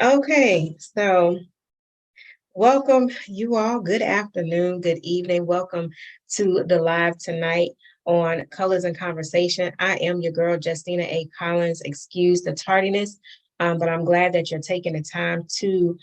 Okay, so welcome you all. Good afternoon, good evening. Welcome to the live tonight on Colors and Conversation. I am your girl, Justina A. Collins. Excuse the tardiness, but I'm glad that you're taking the time to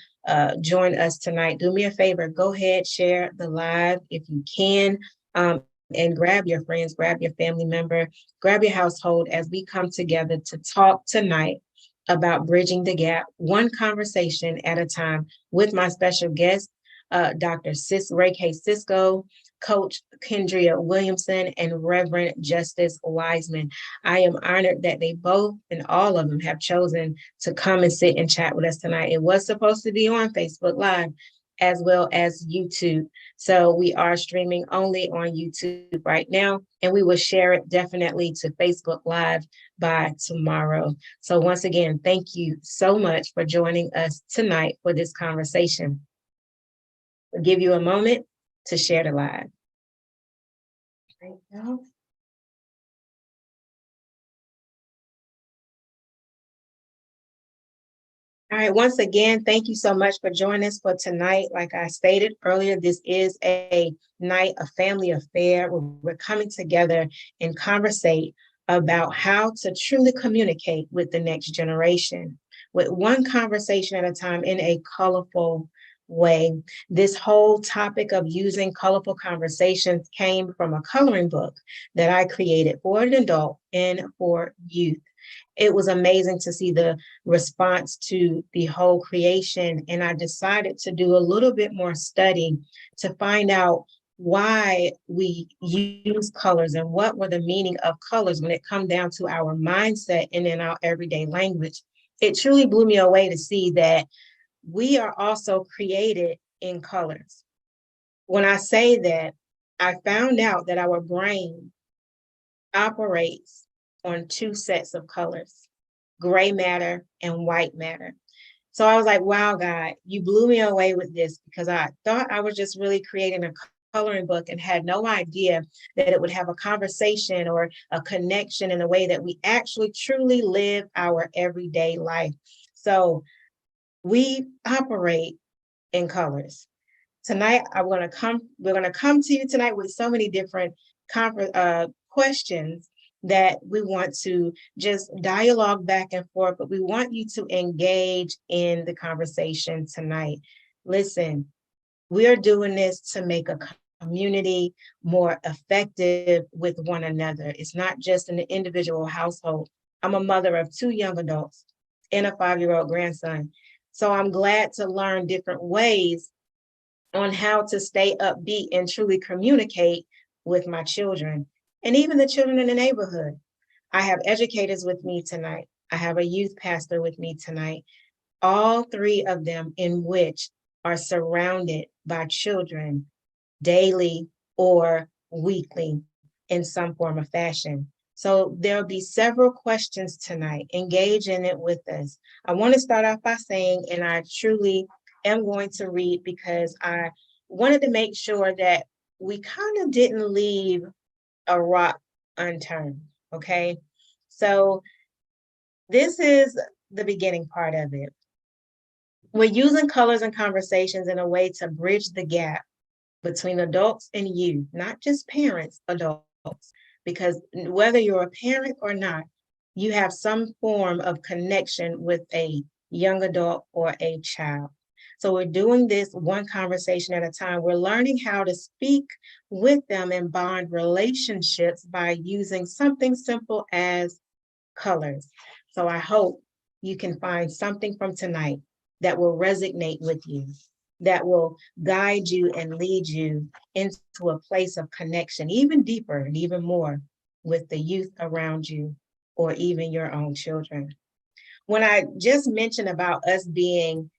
join us tonight. Do me a favor, go ahead, share the live if you can, and grab your friends, grab your family member, grab your household as we come together to talk tonight about bridging the gap, one conversation at a time, with my special guest, Dr. Ray K. Cisco, Coach Kendria Williamson, and Reverend Justice Wiseman. I am honored that they both and all of them have chosen to come and sit and chat with us tonight. It was supposed to be on Facebook Live as well as YouTube. So we are streaming only on YouTube right now, and we will share it definitely to Facebook Live by tomorrow. So once again, thank you so much for joining us tonight for this conversation. I'll give you a moment to share the live. There you go. All right, once again, thank you so much for joining us for tonight. Like I stated earlier, this is a night, a family affair where we're coming together and conversate about how to truly communicate with the next generation, with one conversation at a time in a colorful way. This whole topic of using colorful conversations came from a coloring book that I created for an adult and for youth. It was amazing to see the response to the whole creation. And I decided to do a little bit more study to find out why we use colors and what were the meaning of colors when it come down to our mindset and in our everyday language. It truly blew me away to see that we are also created in colors. When I say that, I found out that our brain operates on two sets of colors, gray matter and white matter. So I was like, wow, God, you blew me away with this, because I thought I was just really creating a coloring book and had no idea that it would have a conversation or a connection in a way that we actually truly live our everyday life. So we operate in colors. Tonight, we're going to come to you tonight with so many different questions that we want to just dialogue back and forth, but we want you to engage in the conversation tonight. Listen, we are doing this to make a community more effective with one another. It's not just an individual household. I'm a mother of two young adults and a 5-year-old grandson. So I'm glad to learn different ways on how to stay upbeat and truly communicate with my children and even the children in the neighborhood. I have educators with me tonight. I have a youth pastor with me tonight. All three of them in which are surrounded by children daily or weekly in some form of fashion. So there'll be several questions tonight. Engage in it with us. I want to start off by saying, and I truly am going to read because I wanted to make sure that we kind of didn't leave a rock unturned, okay? So this is the beginning part of it. We're using colors and conversations in a way to bridge the gap between adults and youth, not just parents, adults, because whether you're a parent or not, you have some form of connection with a young adult or a child. So we're doing this one conversation at a time. We're learning how to speak with them and bond relationships by using something simple as colors. So I hope you can find something from tonight that will resonate with you, that will guide you and lead you into a place of connection, even deeper and even more with the youth around you or even your own children. When I just mentioned about us being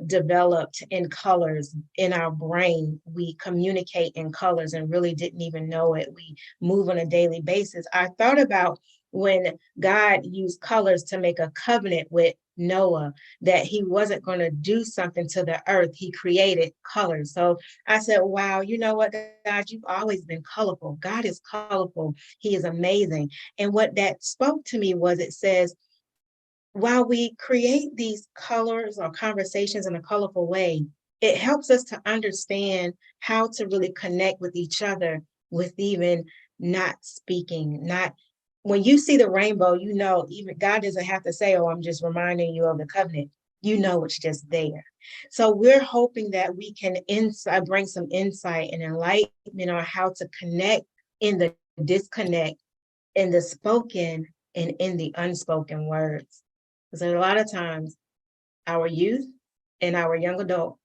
developed in colors in our brain, we communicate in colors and really didn't even know it. We move on a daily basis. I thought about when God used colors to make a covenant with Noah, that he wasn't going to do something to the earth. He created colors. So I said, wow, you know what, God, you've always been colorful. God is colorful. He is amazing. And what that spoke to me was, it says, while we create these colors or conversations in a colorful way, it helps us to understand how to really connect with each other with even not speaking, not when you see the rainbow, you know, even God doesn't have to say, oh, I'm just reminding you of the covenant. You know, it's just there. So we're hoping that we can bring some insight and enlightenment on how to connect in the disconnect, in the spoken and in the unspoken words. Because a lot of times our youth and our young adult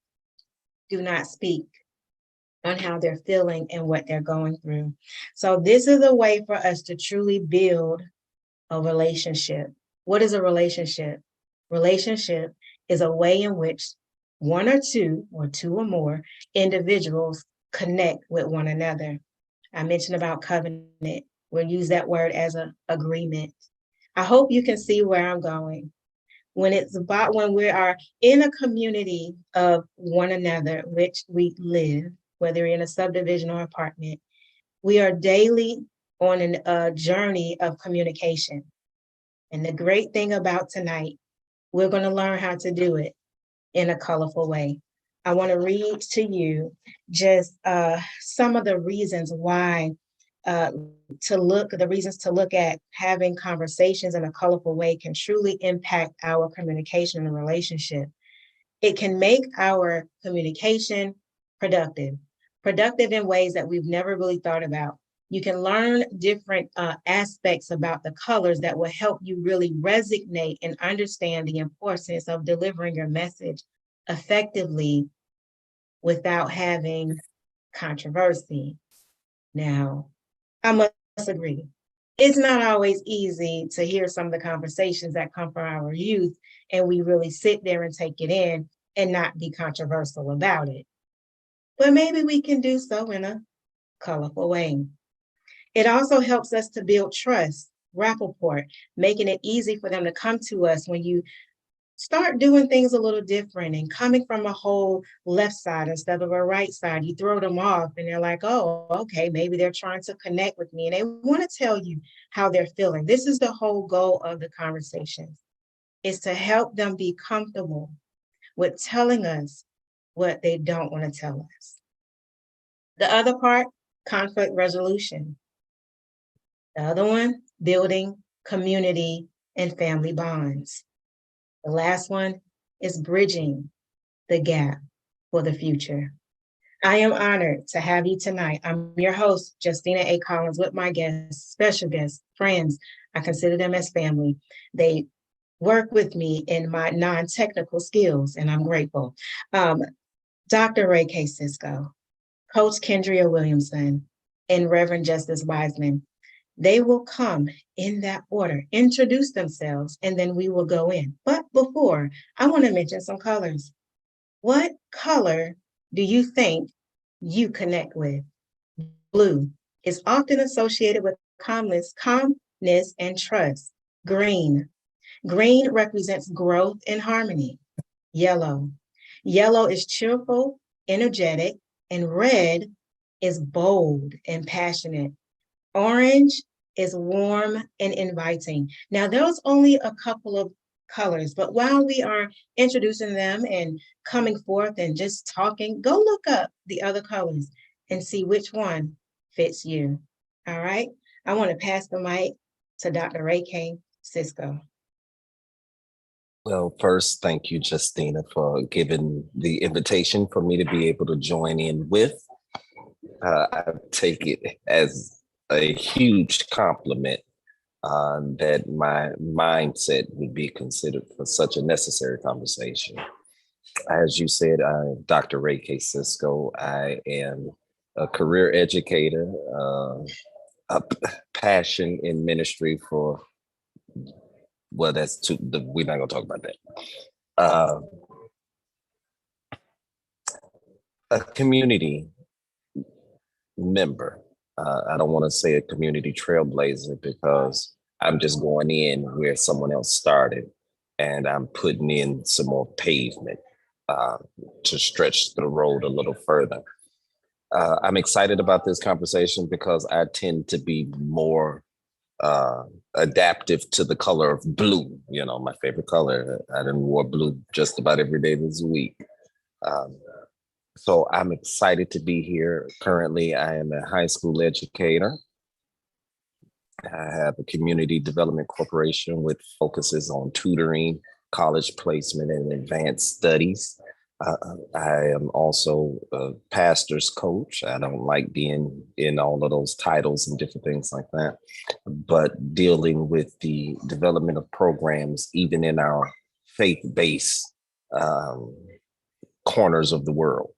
do not speak on how they're feeling and what they're going through. So this is a way for us to truly build a relationship. What is a relationship? Relationship is a way in which one or two or more individuals connect with one another. I mentioned about covenant. We'll use that word as an agreement. I hope you can see where I'm going. When it's about when we are in a community of one another, which we live, whether in a subdivision or apartment, we are daily on a journey of communication. And the great thing about tonight, we're going to learn how to do it in a colorful way. I want to read to you just some of the reasons why the reasons to look at having conversations in a colorful way can truly impact our communication and relationship. It can make our communication productive, productive in ways that we've never really thought about. You can learn different aspects about the colors that will help you really resonate and understand the importance of delivering your message effectively without having controversy. Now, I must agree, it's not always easy to hear some of the conversations that come from our youth, and we really sit there and take it in and not be controversial about it. But maybe we can do so in a colorful way. It also helps us to build trust, rapport, making it easy for them to come to us when you start doing things a little different and coming from a whole left side instead of a right side. You throw them off and they're like, oh, okay, maybe they're trying to connect with me and they want to tell you how they're feeling. This is the whole goal of the conversations, is to help them be comfortable with telling us what they don't want to tell us. The other part, conflict resolution. The other one, building community and family bonds. The last one is bridging the gap for the future. I am honored to have you tonight. I'm your host, Justina A. Collins, with my guests, special guests, friends. I consider them as family. They work with me in my non-technical skills, and I'm grateful. Dr. Ray K. Cisco, Coach Kendria Williamson, and Reverend Justice Wiseman. They will come in that order, introduce themselves, and then we will go in. But before, I want to mention some colors. What color do you think you connect with? Blue is often associated with calmness and trust. Green. Green represents growth and harmony. Yellow. Yellow is cheerful, energetic, and red is bold and passionate. Orange is warm and inviting. Now, there's only a couple of colors, but while we are introducing them and coming forth and just talking, go look up the other colors and see which one fits you. All right. I want to pass the mic to Dr. Ray K. Cisco. Well, first, thank you, Justina, for giving the invitation for me to be able to join in with. I take it as a huge compliment that my mindset would be considered for such a necessary conversation. As you said, Dr. Ray K. Cisco, I am a career educator, a passion in ministry for, well, we're not going to talk about that. A community member. I don't want to say a community trailblazer because I'm just going in where someone else started and I'm putting in some more pavement to stretch the road a little further. I'm excited about this conversation because I tend to be more adaptive to the color of blue. You know, my favorite color. I done wore blue just about every day this week. Um, so I'm excited to be here. Currently, I am a high school educator. I have a community development corporation with focuses on tutoring, college placement, and advanced studies. I am also a pastor's coach. I don't like being in all of those titles and different things like that, but dealing with the development of programs, even in our faith-based um, corners of the world.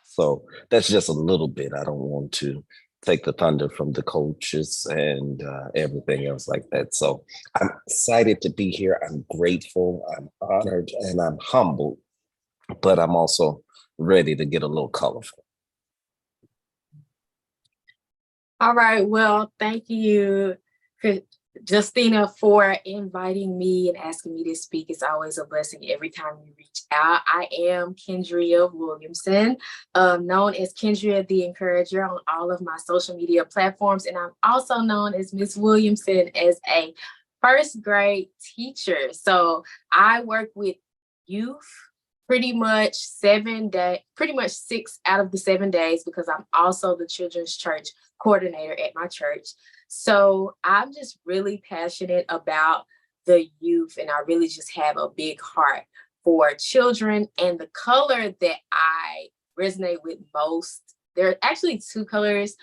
So that's just a little bit. I don't want to take the thunder from the coaches and everything else like that. So I'm excited to be here. I'm grateful, I'm honored, and I'm humbled, but I'm also ready to get a little colorful. All right. Well, thank you, Justina, for inviting me and asking me to speak. It's always a blessing every time you reach out. I am Kendria Williamson, known as Kendria the Encourager on all of my social media platforms. And I'm also known as Miss Williamson as a first grade teacher. So I work with youth pretty much 6 out of the 7 days, because I'm also the children's church coordinator at my church. So I'm just really passionate about the youth, and I really just have a big heart for children. And the color that I resonate with most, there are actually 2 colors.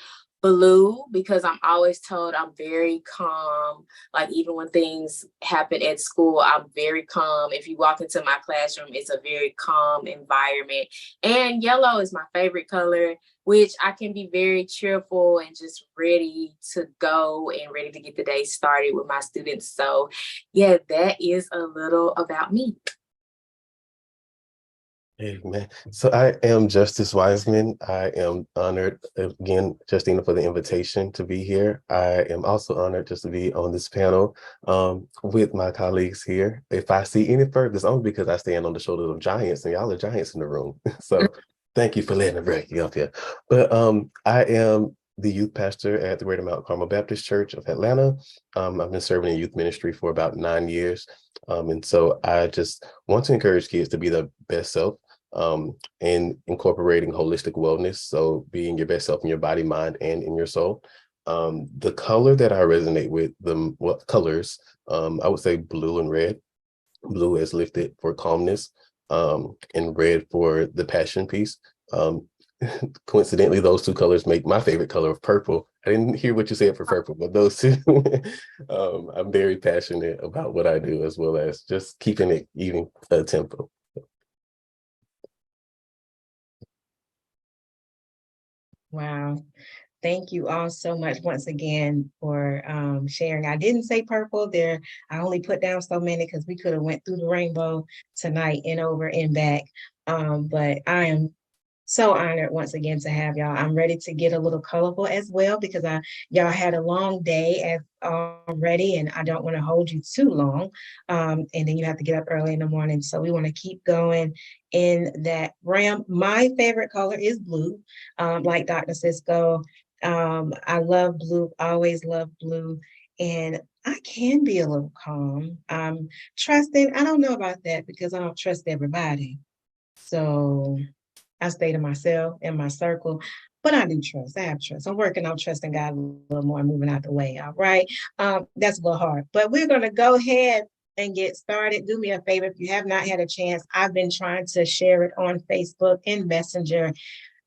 Blue, because I'm always told I'm very calm. Like, even when things happen at school, I'm very calm. If you walk into my classroom, it's a very calm environment. And yellow is my favorite color, which I can be very cheerful and just ready to go and ready to get the day started with my students. So yeah, that is a little about me. Amen. So I am Justice Wiseman. I am honored again, Justina, for the invitation to be here. I am also honored just to be on this panel with my colleagues here. If I see any further, it's only because I stand on the shoulders of giants, and y'all are giants in the room. So thank you for letting me break you up here. But I am the youth pastor at the Greater Mount Carmel Baptist Church of Atlanta. I've been serving in youth ministry for about 9 years. And so I just want to encourage kids to be their best self, and incorporating holistic wellness. So being your best self in your body, mind, and in your soul. The color that I resonate with, colors, I would say blue and red. Blue is lifted for calmness, and red for the passion piece. Coincidentally, those 2 colors make my favorite color of purple. I didn't hear what you said for purple, but those 2, I'm very passionate about what I do, as well as just keeping it even tempo. Wow. Thank you all so much once again for sharing. I didn't say purple there. I only put down so many because we could have went through the rainbow tonight and over and back. But I am so honored once again to have y'all. I'm ready to get a little colorful as well, because y'all had a long day as already, and I don't want to hold you too long. And then you have to get up early in the morning. So we want to keep going in that realm. My favorite color is blue, like Dr. Cisco. I love blue, always love blue. And I can be a little calm. Trusting, I don't know about that, because I don't trust everybody. So I stay to myself and my circle, but I do trust. I have trust. I'm working on trusting God a little more, moving out the way. All right. That's a little hard, but we're going to go ahead and get started. Do me a favor. If you have not had a chance, I've been trying to share it on Facebook and Messenger,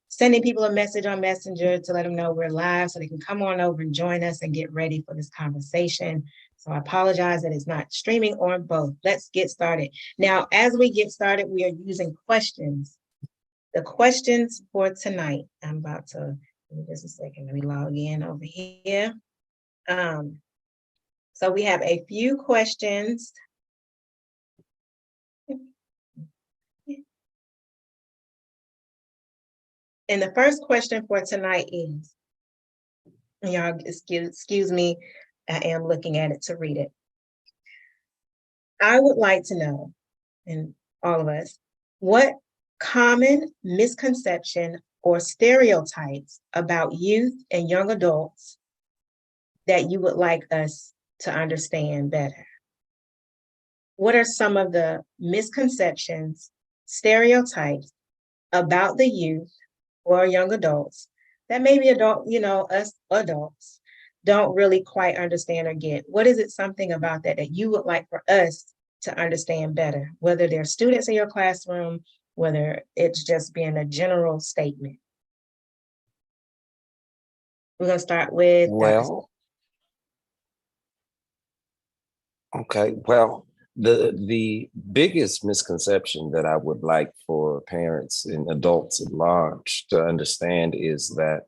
sending people a message on Messenger to let them know we're live so they can come on over and join us and get ready for this conversation. So I apologize that it's not streaming on both. Let's get started. Now, as we get started, we are using questions. The questions for tonight, I'm about to, give me just a second, let me log in over here. So we have a few questions. And the first question for tonight is, y'all excuse me, I am looking at it to read it. I would like to know, and all of us, what common misconception or stereotypes about youth and young adults that you would like us to understand better? What are some of the misconceptions, stereotypes about the youth or young adults that maybe us adults don't really quite understand or get? What is it something about that you would like for us to understand better, whether they're students in your classroom, whether it's just being a general statement? We're going to start with Dr. Well, okay. Well, the biggest misconception that I would like for parents and adults at large to understand is that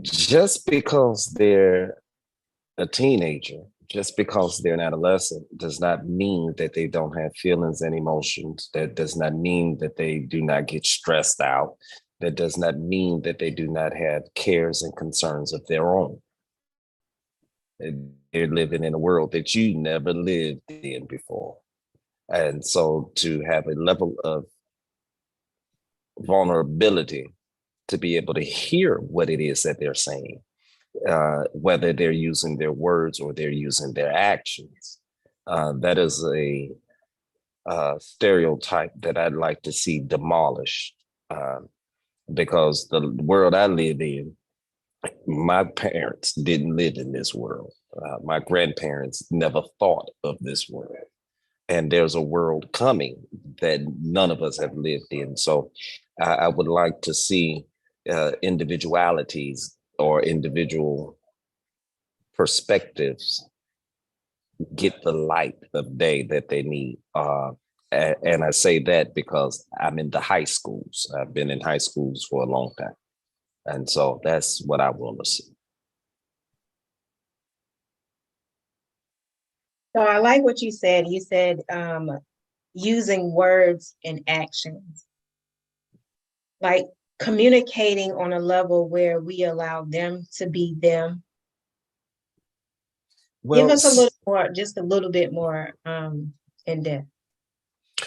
just because they're a teenager, just because they're an adolescent, does not mean that they don't have feelings and emotions. That does not mean that they do not get stressed out. That does not mean that they do not have cares and concerns of their own. They're living in a world that you never lived in before. And so to have a level of vulnerability to be able to hear what it is that they're saying, whether they're using their words or they're using their actions. That is a stereotype that I'd like to see demolished, because the world I live in, my parents didn't live in this world. My grandparents never thought of this world. And there's a world coming that none of us have lived in. So I would like to see individualities or individual perspectives get the light of day that they need. And I say that because I'm in the high schools. I've been in high schools for a long time. And so that's what I want to see. So I like what you said. You said using words and actions, like communicating on a level where we allow them to be them. Give us a little more, just a little bit more in depth.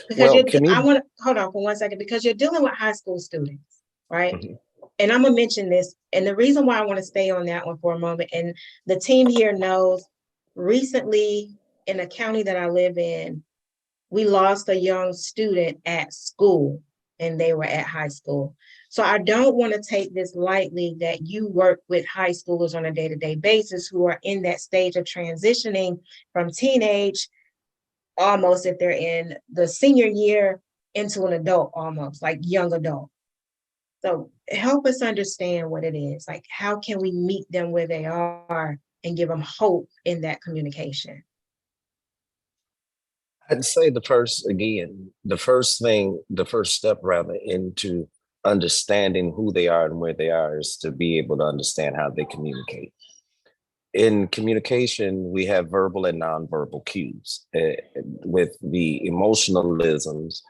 Because I want to hold on for 1 second, because you're dealing with high school students, right? Mm-hmm. And I'm gonna mention this, and the reason why I want to stay on that one for a moment, and the team here knows, recently in the county that I live in, we lost a young student at school, and they were at high school. So I don't want to take this lightly that you work with high schoolers on a day-to-day basis who are in that stage of transitioning from teenage, almost if they're in the senior year, into an adult, almost like young adult. So help us understand what it is. Like, how can we meet them where they are and give them hope in that communication? I'd say the first step rather into understanding who they are and where they are is to be able to understand how they communicate. In communication, we have verbal and nonverbal cues. With the emotionalisms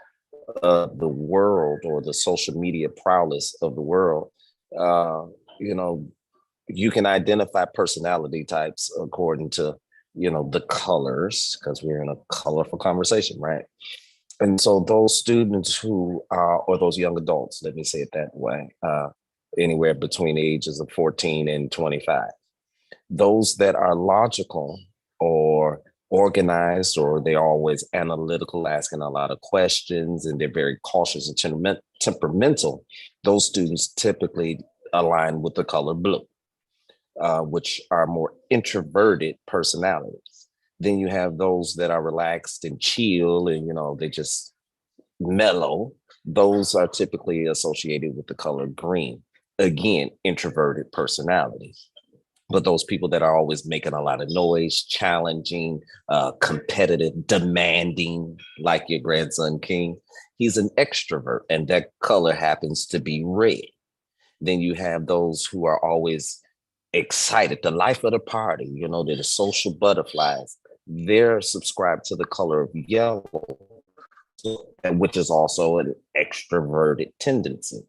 of the world or the social media prowess of the world, you can identify personality types according to the colors, because we're in a colorful conversation, right? And so those students who or those young adults, let me say it that way, anywhere between the ages of 14 and 25, those that are logical or organized, or they're always analytical, asking a lot of questions, and they're very cautious and temperamental, those students typically align with the color blue, which are more introverted personalities. Then you have those that are relaxed and chill and, they just mellow. Those are typically associated with the color green. Again, introverted personalities. But those people that are always making a lot of noise, challenging, competitive, demanding, like your grandson King, he's an extrovert, and that color happens to be red. Then you have those who are always excited, the life of the party, they're the social butterflies. They're subscribed to the color of yellow, which is also an extroverted tendency.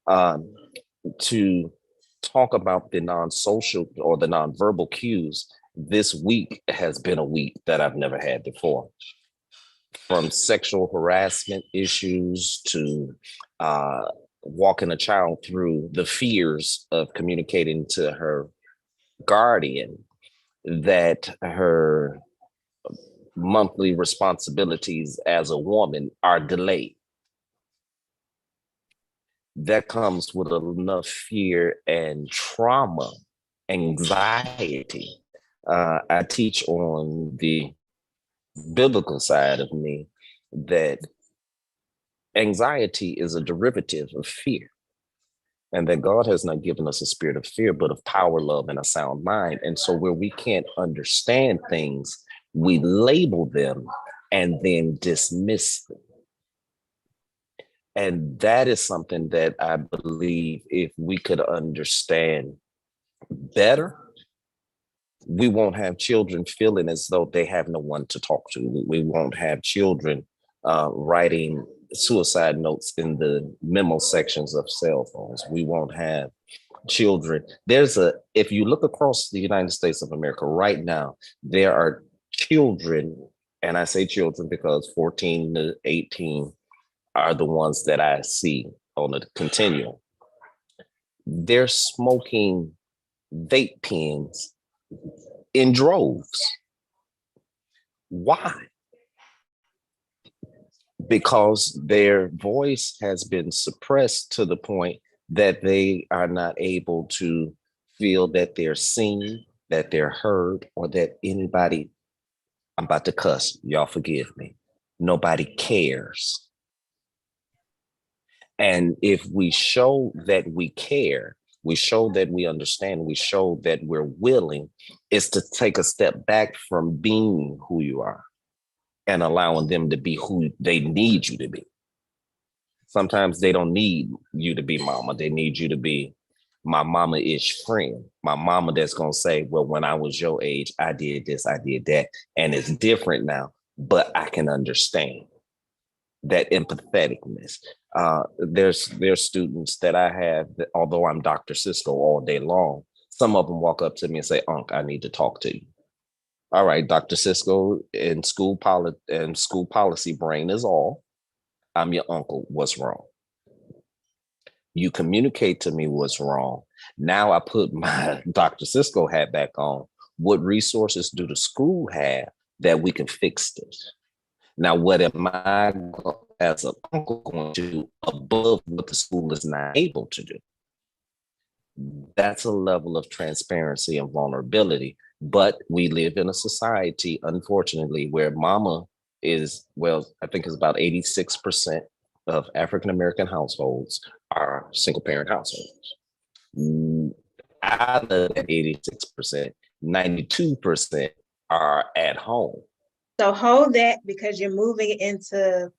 To talk about the non-social or the non-verbal cues, this week has been a week that I've never had before. From sexual harassment issues to walking a child through the fears of communicating to her guardian that her monthly responsibilities as a woman are delayed. That comes with enough fear and trauma, anxiety. I teach on the biblical side of me that anxiety is a derivative of fear, and that God has not given us a spirit of fear, but of power, love, and a sound mind. And so where we can't understand things, we label them and then dismiss them. And that is something that I believe if we could understand better, we won't have children feeling as though they have no one to talk to. We won't have children writing suicide notes in the memo sections of cell phones. We won't have children. If you look across the United States of America right now, there are children, and I say children because 14 to 18 are the ones that I see on the continuum. They're smoking vape pens in droves. Why? Because their voice has been suppressed to the point that they are not able to feel that they're seen, that they're heard, or that anybody, I'm about to cuss, y'all forgive me, nobody cares. And if we show that we care, we show that we understand, we show that we're willing, is to take a step back from being who you are and allowing them to be who they need you to be. Sometimes they don't need you to be mama. They need you to be my mama-ish friend. My mama that's going to say, well, when I was your age, I did this, I did that. And it's different now, but I can understand that empatheticness. There's students that I have, that, although I'm Dr. Cisco all day long, some of them walk up to me and say, Unc, I need to talk to you. All right, Dr. Cisco in school policy brain is all. I'm your uncle. What's wrong? You communicate to me what's wrong. Now I put my Dr. Cisco hat back on. What resources do the school have that we can fix this? Now, what am I as an uncle going to do above what the school is not able to do? That's a level of transparency and vulnerability. But we live in a society, unfortunately, where mama is, well, I think it's about 86% of African-American households are single parent households. Out of that 86%, 92% are at home. So hold that, because you're moving into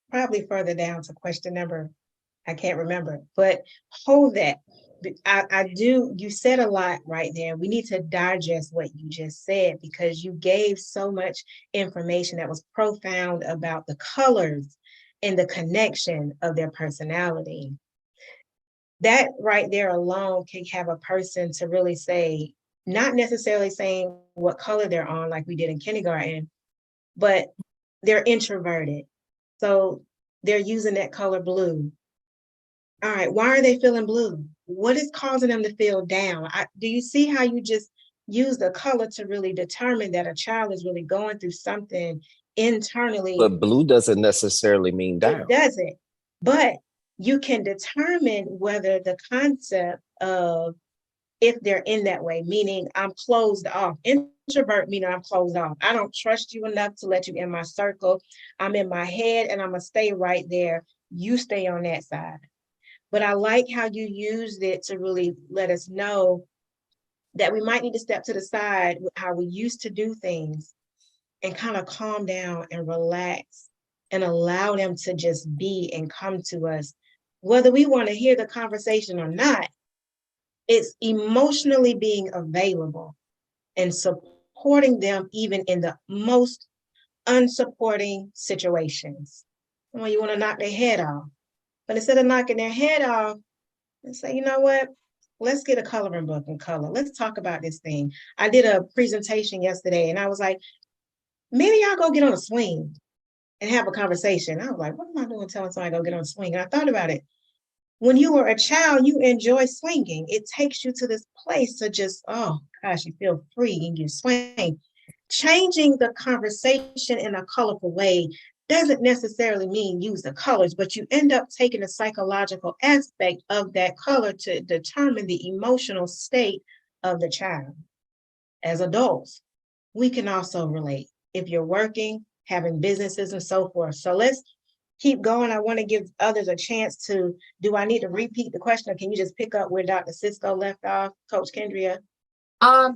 probably further down to question number, I can't remember, but hold that. You said a lot right there. We need to digest what you just said, because you gave so much information that was profound about the colors and the connection of their personality. That right there alone can have a person to really say, not necessarily saying what color they're on like we did in kindergarten, but they're introverted. So they're using that color blue. All right, why are they feeling blue? What is causing them to feel down? Do you see how you just use the color to really determine that a child is really going through something internally? But blue doesn't necessarily mean down. It doesn't. But you can determine whether the concept of, if they're in that way, meaning I'm closed off. Introvert meaning I'm closed off. I don't trust you enough to let you in my circle. I'm in my head and I'm gonna stay right there. You stay on that side. But I like how you used it to really let us know that we might need to step to the side with how we used to do things and kind of calm down and relax and allow them to just be and come to us. Whether we want to hear the conversation or not, it's emotionally being available and supporting them even in the most unsupporting situations. Well, you want to knock their head off. But instead of knocking their head off, let's say, you know what? Let's get a coloring book and color. Let's talk about this thing. I did a presentation yesterday and I was like, maybe y'all go get on a swing and have a conversation. I was like, what am I doing telling somebody to go get on a swing? And I thought about it. When you were a child, you enjoy swinging. It takes you to this place to just, oh gosh, you feel free and you swing. Changing the conversation in a colorful way doesn't necessarily mean use the colors, but you end up taking the psychological aspect of that color to determine the emotional state of the child. As adults, we can also relate if you're working, having businesses and so forth. So let's keep going. I want to give others a chance to, do I need to repeat the question or can you just pick up where Dr. Cisco left off, Coach Kendria?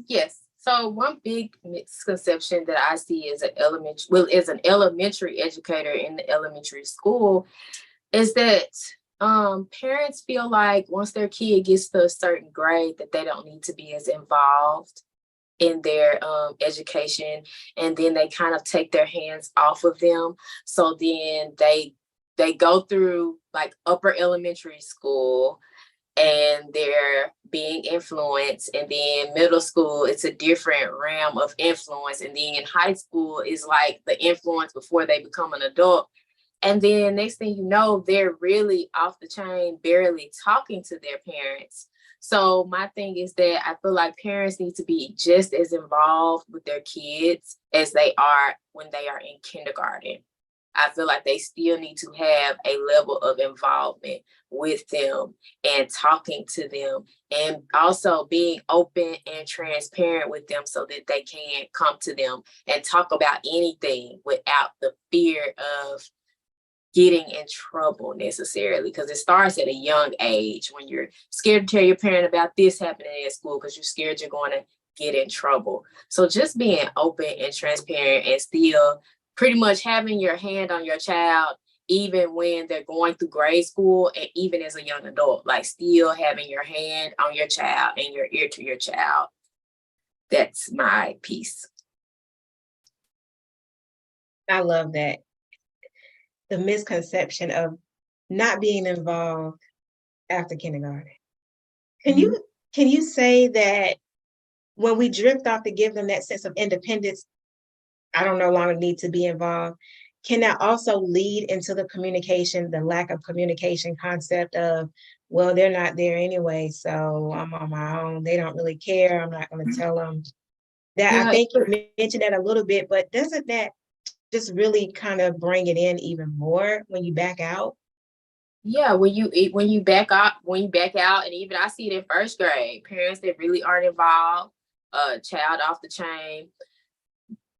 Yes. So one big misconception that I see as as an elementary educator in the elementary school is that parents feel like once their kid gets to a certain grade that they don't need to be as involved in their education, and then they kind of take their hands off of them. So then they go through like upper elementary school and they're being influenced, and then middle school it's a different realm of influence, and then high school is like the influence before they become an adult, and then next thing you know they're really off the chain, barely talking to their parents. So my thing is that I feel like parents need to be just as involved with their kids as they are when they are in kindergarten. I feel like they still need to have a level of involvement with them and talking to them, and also being open and transparent with them so that they can come to them and talk about anything without the fear of getting in trouble necessarily, because it starts at a young age when you're scared to tell your parent about this happening at school because you're scared you're going to get in trouble. So just being open and transparent and still pretty much having your hand on your child, even when they're going through grade school and even as a young adult, like still having your hand on your child and your ear to your child. That's my piece. I love that. The misconception of not being involved after kindergarten. Can you say that when we drift off to give them that sense of independence, I don't no longer need to be involved, can that also lead into the communication, the lack of communication concept of, well, they're not there anyway, so I'm on my own. They don't really care. I'm not going to tell them that. Yeah. I think you mentioned that a little bit, but doesn't that just really kind of bring it in even more when you back out? Yeah, when you back out, and even I see it in first grade, parents that really aren't involved, child off the chain.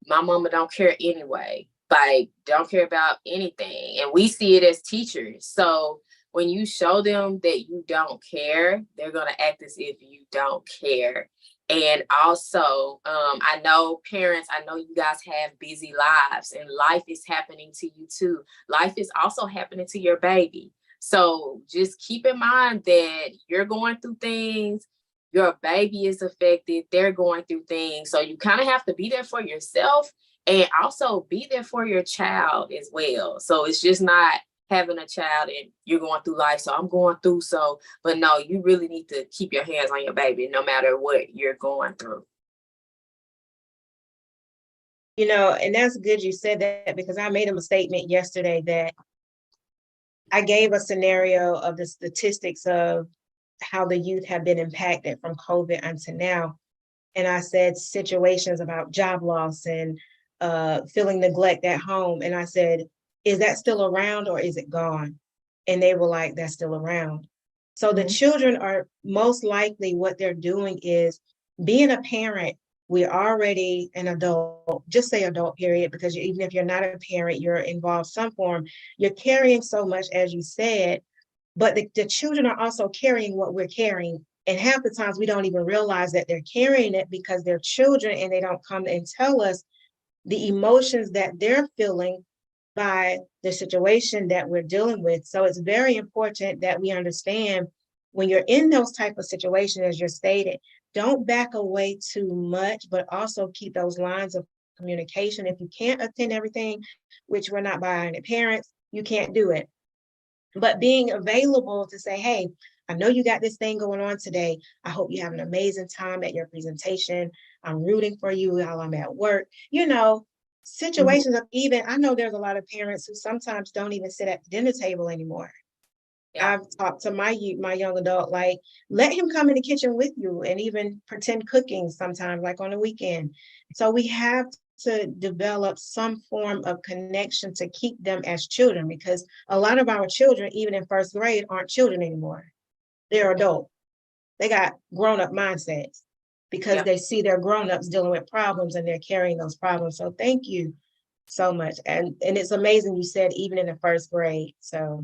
My mama don't care anyway, like don't care about anything. And we see it as teachers. So when you show them that you don't care, they're gonna act as if you don't care. And also, I know parents, I know you guys have busy lives and life is happening to you too. Life is also happening to your baby. So just keep in mind that you're going through things, your baby is affected, they're going through things. So you kind of have to be there for yourself and also be there for your child as well. So it's just not having a child and you're going through life, so I'm going through, so, but no, you really need to keep your hands on your baby no matter what you're going through. You know, and that's good you said that, because I made a statement yesterday that I gave a scenario of the statistics of how the youth have been impacted from COVID until now. And I said situations about job loss and feeling neglect at home. And I said, is that still around or is it gone? And they were like, that's still around. So the children are most likely, what they're doing is being a parent. We're already an adult, just say adult period, because even if you're not a parent, you're involved some form, you're carrying so much, as you said, but the children are also carrying what we're carrying. And half the times we don't even realize that they're carrying it because they're children and they don't come and tell us the emotions that they're feeling by the situation that we're dealing with. So it's very important that we understand when you're in those type of situations, as you're stated, don't back away too much, but also keep those lines of communication. If you can't attend everything, which we're not buying the parents, you can't do it. But being available to say, hey, I know you got this thing going on today. I hope you have an amazing time at your presentation. I'm rooting for you while I'm at work. You know, situations of even, I know there's a lot of parents who sometimes don't even sit at the dinner table anymore. Yeah. I've talked to my young adult, like, let him come in the kitchen with you and even pretend cooking sometimes, like on the weekend. So we have to develop some form of connection to keep them as children, because a lot of our children, even in first grade, aren't children anymore. They're adult. They got grown-up mindsets because Yeah. they see their grown-ups dealing with problems and they're carrying those problems. So thank you so much. And it's amazing you said even in the first grade. So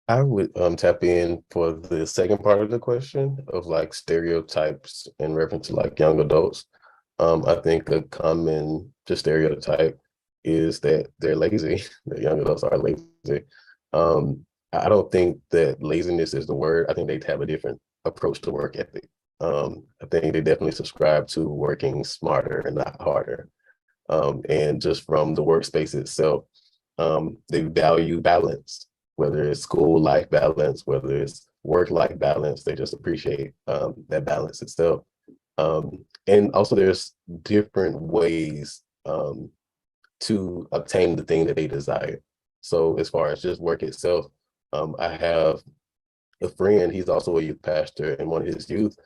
I would tap in for the second part of the question of like stereotypes in reference to like young adults. I think a common just stereotype is that they're lazy, that young adults are lazy. I don't think that laziness is the word. I think they have a different approach to work ethic. I think they definitely subscribe to working smarter and not harder. And just from the workspace itself, they value balance, whether it's school life balance, whether it's work life balance. They just appreciate that balance itself. And also, there's different ways to obtain the thing that they desire. So, as far as just work itself, I have a friend, he's also a youth pastor, and one of his youth,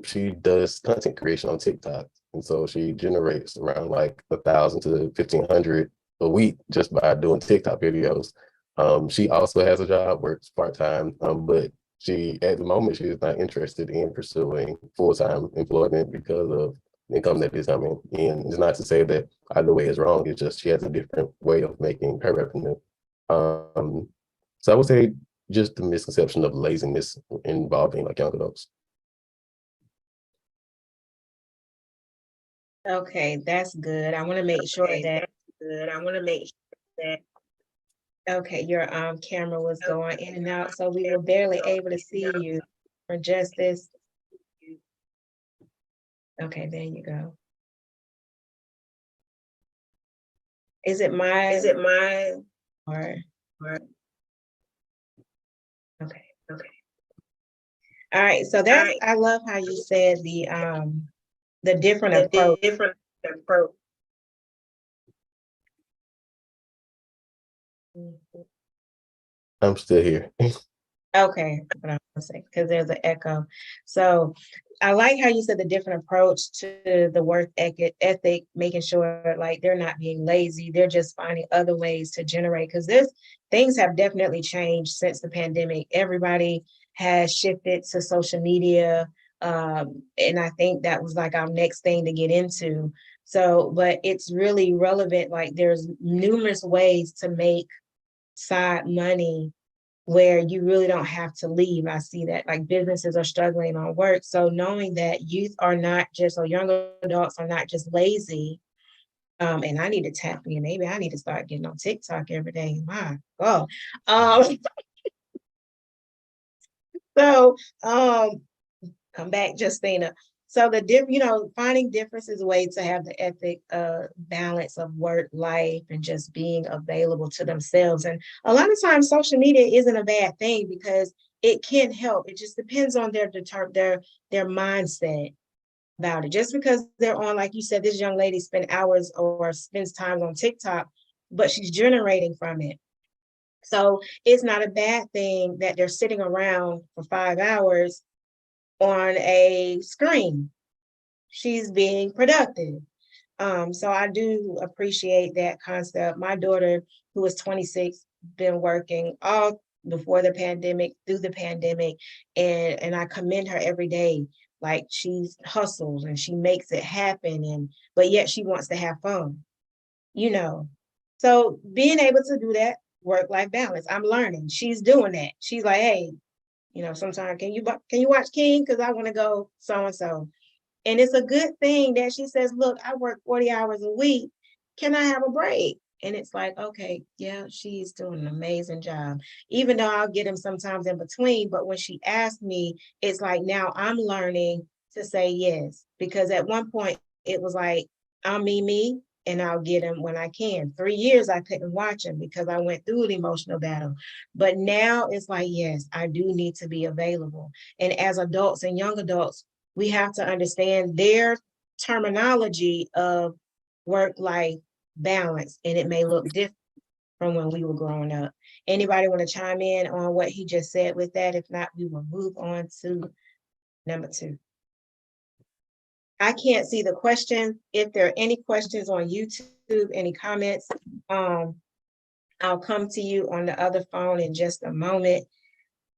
she does content creation on TikTok. And so she generates around like 1,000 to 1,500 a week just by doing TikTok videos. She also has a job, works part-time, but she, at the moment, she is not interested in pursuing full-time employment because of the income that is coming in. It's not to say that either way is wrong, it's just she has a different way of making her revenue. So I would say just the misconception of laziness involving like young adults. okay, that's good. I want to make sure that okay, your camera was going in and out, so we were barely able to see you for just this. Okay, there you go. Is it my or okay. All right, so that's I love how you said the different approach. I'm still here. Okay, but I'm gonna say because there's an echo. So I like how you said the different approach to the work ethic, making sure like they're not being lazy, they're just finding other ways to generate. Because there's things have definitely changed since the pandemic. Everybody has shifted to social media, and I think that was like our next thing to get into. So, but it's really relevant. Like there's numerous ways to make side money where you really don't have to leave. I see that like businesses are struggling on work. So knowing that youth are not just, or young adults are not just lazy, and I need to tap in. Maybe I need to start getting on TikTok every day. My God. So come back, Justina. So finding difference is a way to have the ethic balance of work life and just being available to themselves. And a lot of times social media isn't a bad thing because it can help. It just depends on their mindset about it. Just because they're on, like you said, this young lady spent hours or spends time on TikTok, but she's generating from it. So it's not a bad thing that they're sitting around for 5 hours on a screen. She's being productive. So I do appreciate that concept. My daughter, who is 26, been working all before the pandemic, through the pandemic, and I commend her every day. Like she's hustles and she makes it happen, but yet she wants to have fun, you know. So being able to do that work-life balance, I'm learning. She's doing that. She's like, hey, sometimes can you watch King? Because I want to go so and so. And it's a good thing that she says, look, I work 40 hours a week. Can I have a break? And it's like, okay, yeah, she's doing an amazing job. Even though I'll get him sometimes in between, but when she asked me, it's like now I'm learning to say yes. Because at one point it was like, I'll me, and I'll get him when I can. 3 years I couldn't watch him because I went through an emotional battle. But now it's like, yes, I do need to be available. And as adults and young adults, we have to understand their terminology of work-life balance, and it may look different from when we were growing up. Anybody want to chime in on what he just said with that? If not, we will move on to number 2. I can't see the question. If there are any questions on YouTube, any comments, I'll come to you on the other phone in just a moment.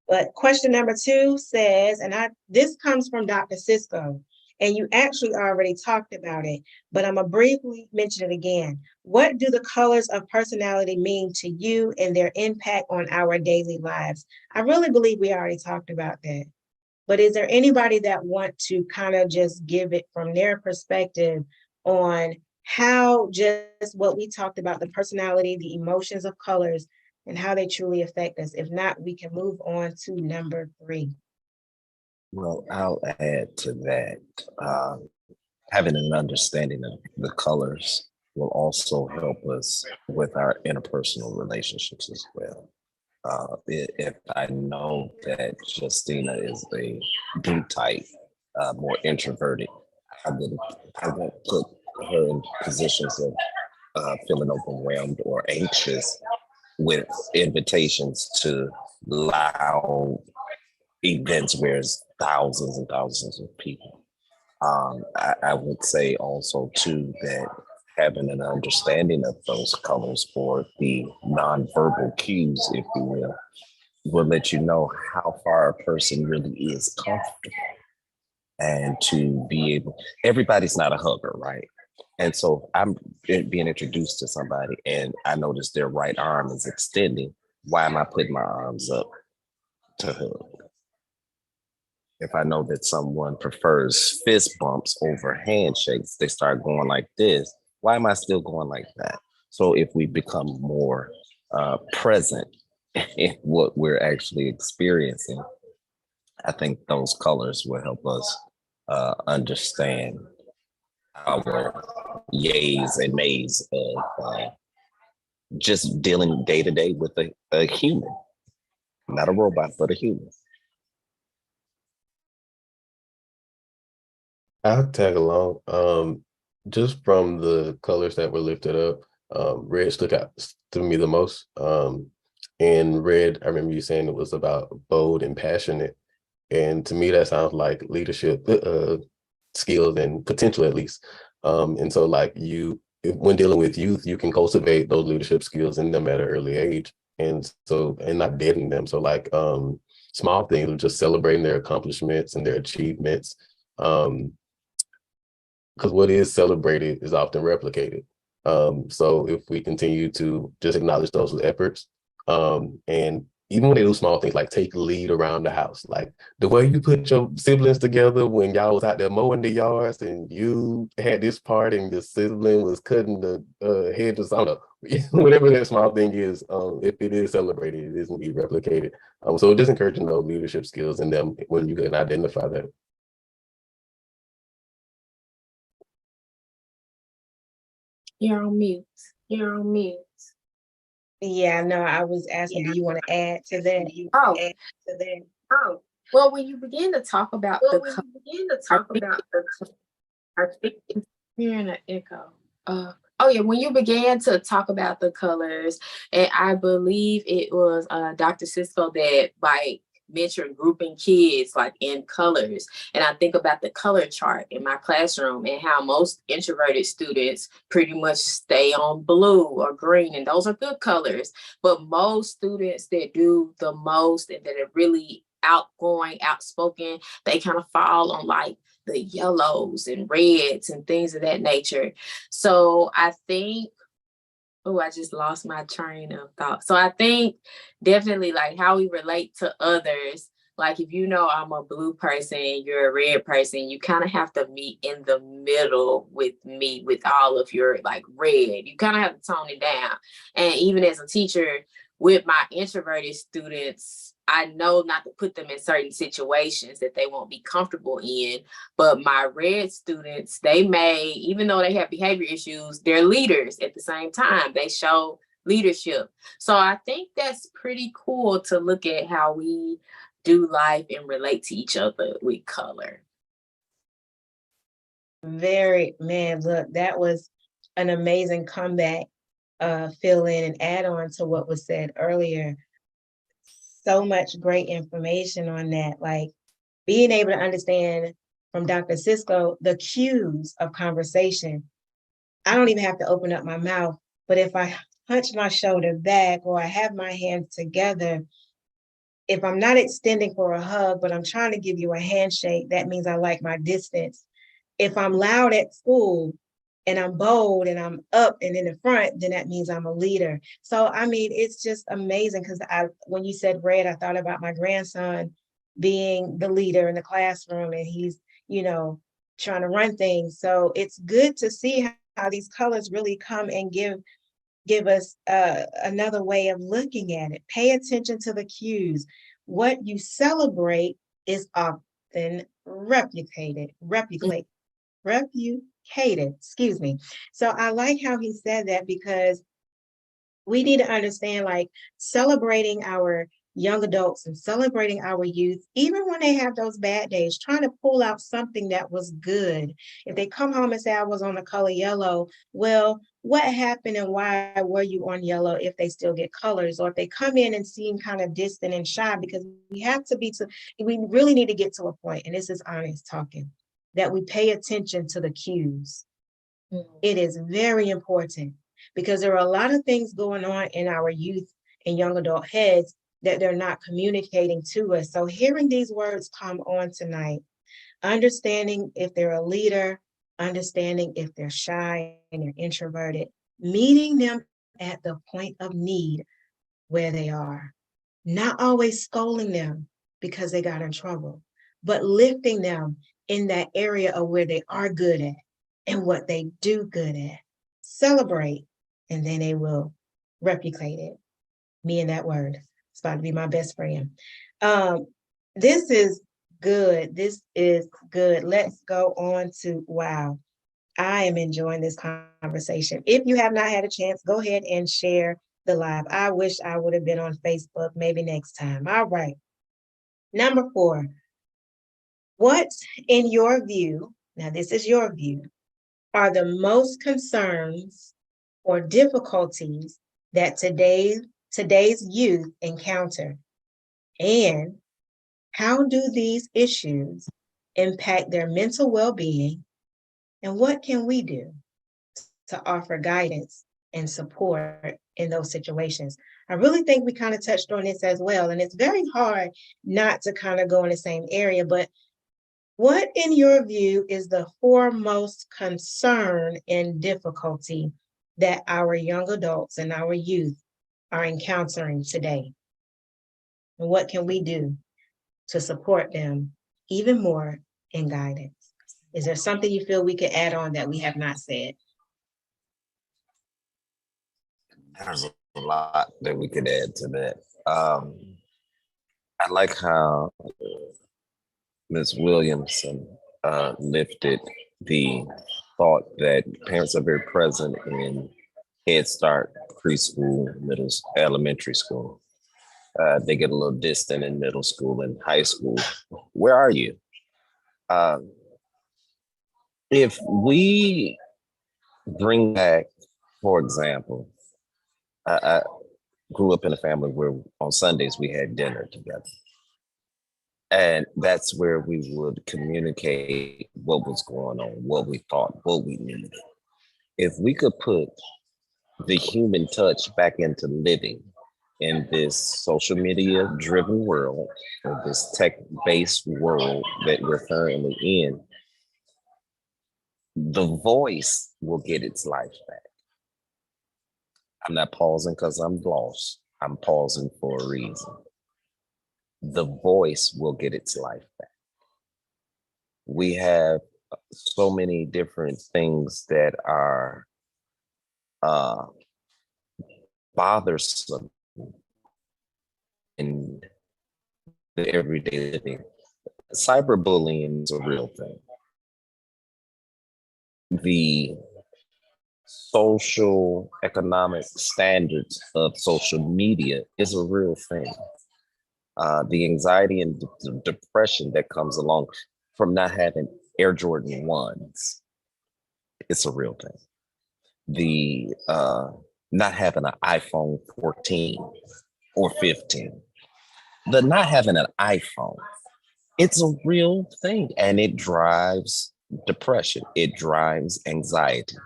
But question number 2 says, and this comes from Dr. Cisco, and you actually already talked about it, but I'm gonna briefly mention it again. What do the colors of personality mean to you and their impact on our daily lives? I really believe we already talked about that. But is there anybody that want to kind of just give it from their perspective on how just what we talked about, the personality, the emotions of colors, and how they truly affect us? If not, we can move on to number 3. Well, I'll add to that. Having an understanding of the colors will also help us with our interpersonal relationships as well. If I know that Justina is a blue type, more introverted, I won't put her in positions of feeling overwhelmed or anxious with invitations to loud events where there's thousands and thousands of people. I would say also too that having an understanding of those colors or the nonverbal cues, if you will let you know how far a person really is comfortable. And to be able, everybody's not a hugger, right? And so I'm being introduced to somebody and I notice their right arm is extending. Why am I putting my arms up to hug? If I know that someone prefers fist bumps over handshakes, they start going like this. Why am I still going like that? So if we become more present in what we're actually experiencing, I think those colors will help us understand our yays and nays of just dealing day to day with a human, not a robot, but a human. I'll tag along. Just from the colors that were lifted up, red stuck out to me the most. And red, I remember you saying it was about bold and passionate. And to me, that sounds like leadership skills and potential at least. And so like when dealing with youth, you can cultivate those leadership skills in them at an early age. And not deadening them. So like small things of just celebrating their accomplishments and their achievements. Because what is celebrated is often replicated. So if we continue to just acknowledge those efforts, and even when they do small things like take lead around the house, like the way you put your siblings together when y'all was out there mowing the yards and you had this part and the sibling was cutting the hedges, I don't know, whatever that small thing is, if it is celebrated, it is going to be replicated. So just encouraging those leadership skills in them when you can identify that. You're on mute. You're on mute. Yeah, no, I was asking, do you want to add to that? Oh, well, when you begin to talk about I think you're in an echo. Oh yeah, when you began to talk about the colors, and I believe it was Dr. Cisco that like mentioned grouping kids like in colors. And I think about the color chart in my classroom and how most introverted students pretty much stay on blue or green, and those are good colors. But most students that do the most and that are really outgoing, outspoken, they kind of fall on like the yellows and reds and things of that nature. So I think, oh, I just lost my train of thought. So I think definitely like how we relate to others. Like if you know I'm a blue person, you're a red person, you kind of have to meet in the middle with me with all of your like red. You kind of have to tone it down. And even as a teacher with my introverted students, I know not to put them in certain situations that they won't be comfortable in. But my red students, they may, even though they have behavior issues, they're leaders at the same time. They show leadership. So I think that's pretty cool to look at how we do life and relate to each other with color. Man, look, that was an amazing comeback. fill in and add on to what was said earlier. So much great information on that. Like being able to understand from Dr. Cisco the cues of conversation. I don't even have to open up my mouth, but if I hunch my shoulder back or I have my hands together, if I'm not extending for a hug, but I'm trying to give you a handshake, that means I like my distance. If I'm loud at school and I'm bold and I'm up and in the front, then that means I'm a leader. So, I mean, it's just amazing because when you said red, I thought about my grandson being the leader in the classroom and he's, trying to run things. So it's good to see how these colors really come and give us another way of looking at it. Pay attention to the cues. What you celebrate is often replicated, excuse me. So I like how he said that because we need to understand like celebrating our young adults and celebrating our youth, even when they have those bad days, trying to pull out something that was good. If they come home and say, I was on the color yellow, well, what happened and why were you on yellow if they still get colors? Or if they come in and seem kind of distant and shy, because we really need to get to a point, and this is honest talking, that we pay attention to the cues. It is very important because there are a lot of things going on in our youth and young adult heads that they're not communicating to us. So hearing these words come on tonight, understanding if they're a leader, understanding if they're shy and they're introverted, meeting them at the point of need where they are, not always scolding them because they got in trouble, but lifting them in that area of where they are good at and what they do good at. Celebrate, and then they will replicate it. Me and that word. It's about to be my best friend. This is good. This is good. Let's go on to, wow. I am enjoying this conversation. If you have not had a chance, go ahead and share the live. I wish I would have been on Facebook, maybe next time. All right. Number 4, what in your view, now this is your view, are the most concerns or difficulties that today's youth encounter? And how do these issues impact their mental well-being? And what can we do to offer guidance and support in those situations? I really think we kind of touched on this as well. And it's very hard not to kind of go in the same area, but what in your view is the foremost concern and difficulty that our young adults and our youth are encountering today? And what can we do to support them even more in guidance? Is there something you feel we could add on that we have not said? There's a lot that we could add to that. I like how Ms. Williamson lifted the thought that parents are very present in Head Start, preschool, elementary school. They get a little distant in middle school and high school. Where are you? If we bring back, for example, I grew up in a family where on Sundays we had dinner together. And that's where we would communicate what was going on, what we thought, what we needed. If we could put the human touch back into living in this social media driven world, or this tech-based world that we're currently in, the voice will get its life back. I'm not pausing because I'm lost. I'm pausing for a reason. The voice will get its life back. We have so many different things that are bothersome in the everyday living. Cyberbullying is a real thing. The social economic standards of social media is a real thing. The anxiety and the depression that comes along from not having Air Jordan 1s, it's a real thing. The not having an iPhone 14 or 15. The not having an iPhone, it's a real thing, and it drives depression. It drives anxiety.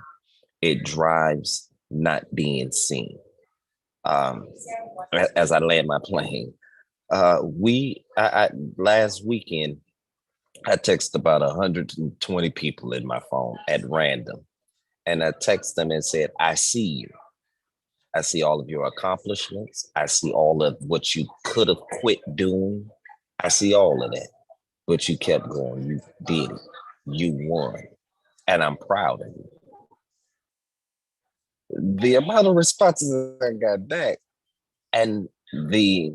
It drives not being seen. Um, as I land my plane, last weekend I texted about 120 people in my phone at random, and I texted them and said, "I see you. I see all of your accomplishments. I see all of what you could have quit doing. I see all of that, but you kept going. You did it. You won, and I'm proud of you." The amount of responses I got back and the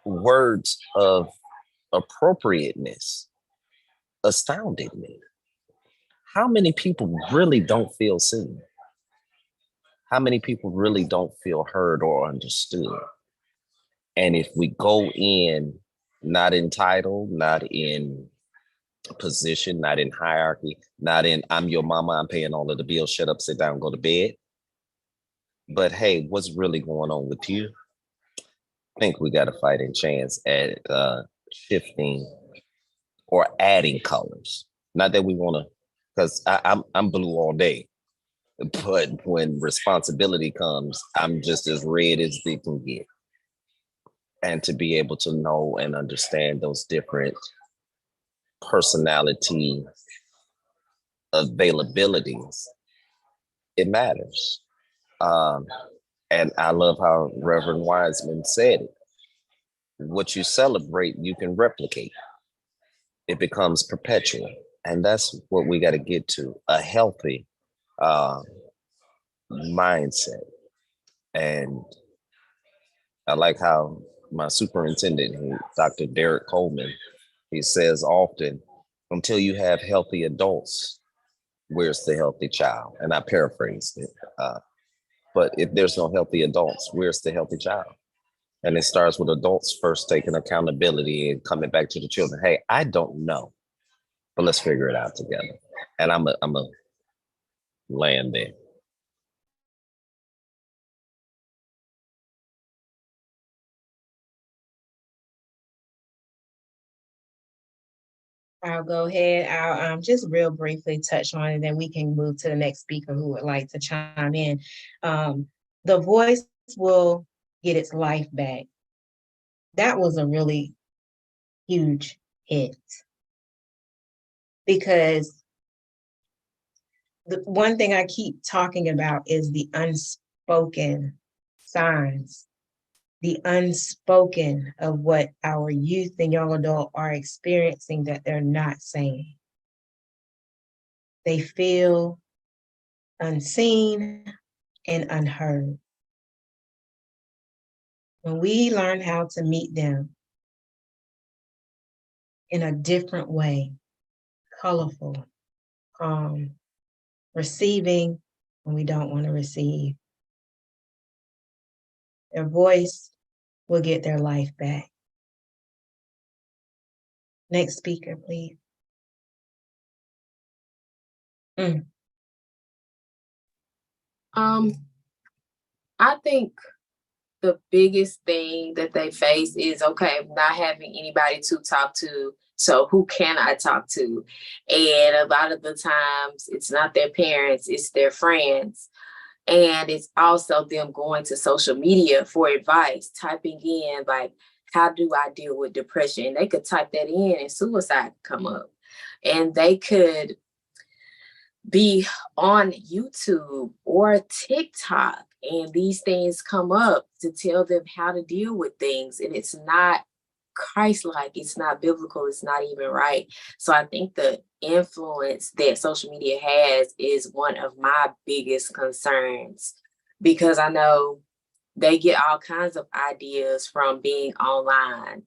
words of appropriateness astounded me. How many people really don't feel seen? How many people really don't feel heard or understood? And if we go in not in title, not in position, not in hierarchy, not in I'm your mama, I'm paying all of the bills, shut up, sit down, go to bed. But hey, what's really going on with you? I think we got a fighting chance at shifting or adding colors. Not that we want to, because I'm blue all day, but when responsibility comes, I'm just as red as they can get. And to be able to know and understand those different personality availabilities, it matters. Um, and I love how Reverend Wiseman said it. What you celebrate, you can replicate. It becomes perpetual. And that's what we got to get to, a healthy mindset. And I like how my superintendent, Dr. Derek Coleman, he says often, until you have healthy adults, where's the healthy child? And I paraphrased it. But if there's no healthy adults, where's the healthy child? And it starts with adults first taking accountability and coming back to the children. Hey, I don't know, but let's figure it out together. And I'm a land there. I'll go ahead. I'll just real briefly touch on it, then we can move to the next speaker who would like to chime in. The voice will get its life back. That was a really huge hit because the one thing I keep talking about is the unspoken signs, the unspoken of what our youth and young adult are experiencing that they're not saying. They feel unseen and unheard. When we learn how to meet them in a different way, colorful, receiving when we don't want to receive, their voice will get their life back. Next speaker, please. I think the biggest thing that they face is, okay, not having anybody to talk to. So who can I talk to? And a lot of the times it's not their parents, it's their friends. And it's also them going to social media for advice, typing in like, how do I deal with depression? And they could type that in and suicide could come up. And they could be on YouTube or TikTok, and these things come up to tell them how to deal with things. And it's not Christ-like, it's not biblical, it's not even right. So I think the influence that social media has is one of my biggest concerns, because I know they get all kinds of ideas from being online.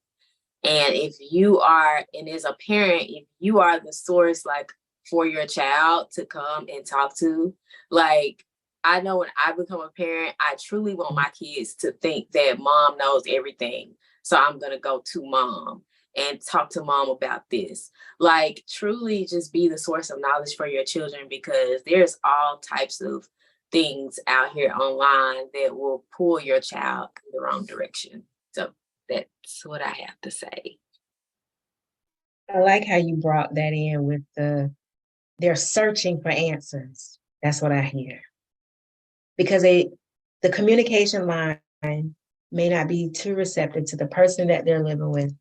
And if you are, and as a parent, if you are the source, like for your child to come and talk to, like, I know when I become a parent, I truly want my kids to think that mom knows everything. So I'm going to go to mom and talk to mom about this. Like, truly just be the source of knowledge for your children, because there's all types of things out here online that will pull your child in the wrong direction. So that's what I have to say. I like how you brought that in with they're searching for answers. That's what I hear. Because the communication line may not be too receptive to the person that they're living with.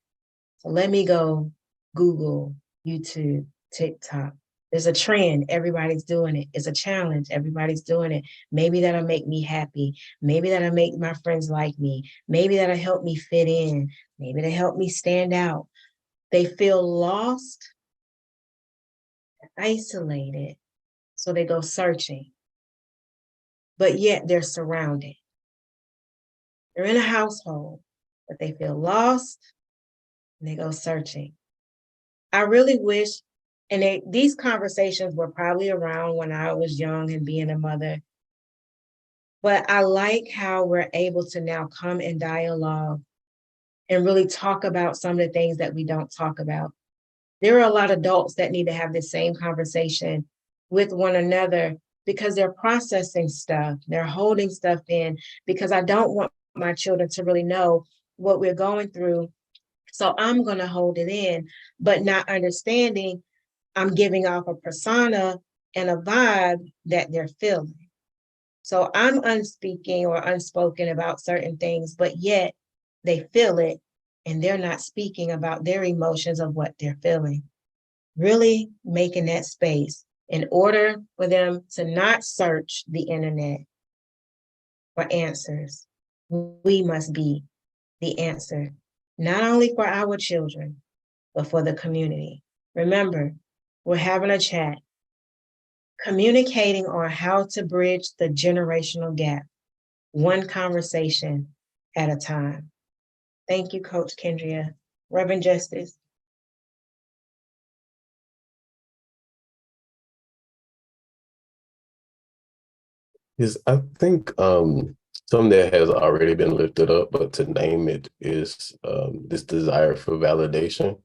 So let me go Google, YouTube, TikTok. There's a trend. Everybody's doing it. It's a challenge. Everybody's doing it. Maybe that'll make me happy. Maybe that'll make my friends like me. Maybe that'll help me fit in. Maybe it'll help me stand out. They feel lost, isolated, so they go searching. But yet they're surrounded. They're in a household, but they feel lost and they go searching. I really wish, and these conversations were probably around when I was young and being a mother, but I like how we're able to now come in dialogue and really talk about some of the things that we don't talk about. There are a lot of adults that need to have the same conversation with one another because they're processing stuff, they're holding stuff in, because I don't want my children to really know what we're going through. So I'm going to hold it in, but not understanding I'm giving off a persona and a vibe that they're feeling. So I'm unspeaking or unspoken about certain things, but yet they feel it and they're not speaking about their emotions of what they're feeling. Really making that space in order for them to not search the internet for answers. We must be the answer, not only for our children, but for the community. Remember, we're having a chat, communicating on how to bridge the generational gap, one conversation at a time. Thank you, Coach Kendria. Reverend Justice. Yes, I think something that has already been lifted up, but to name it is this desire for validation.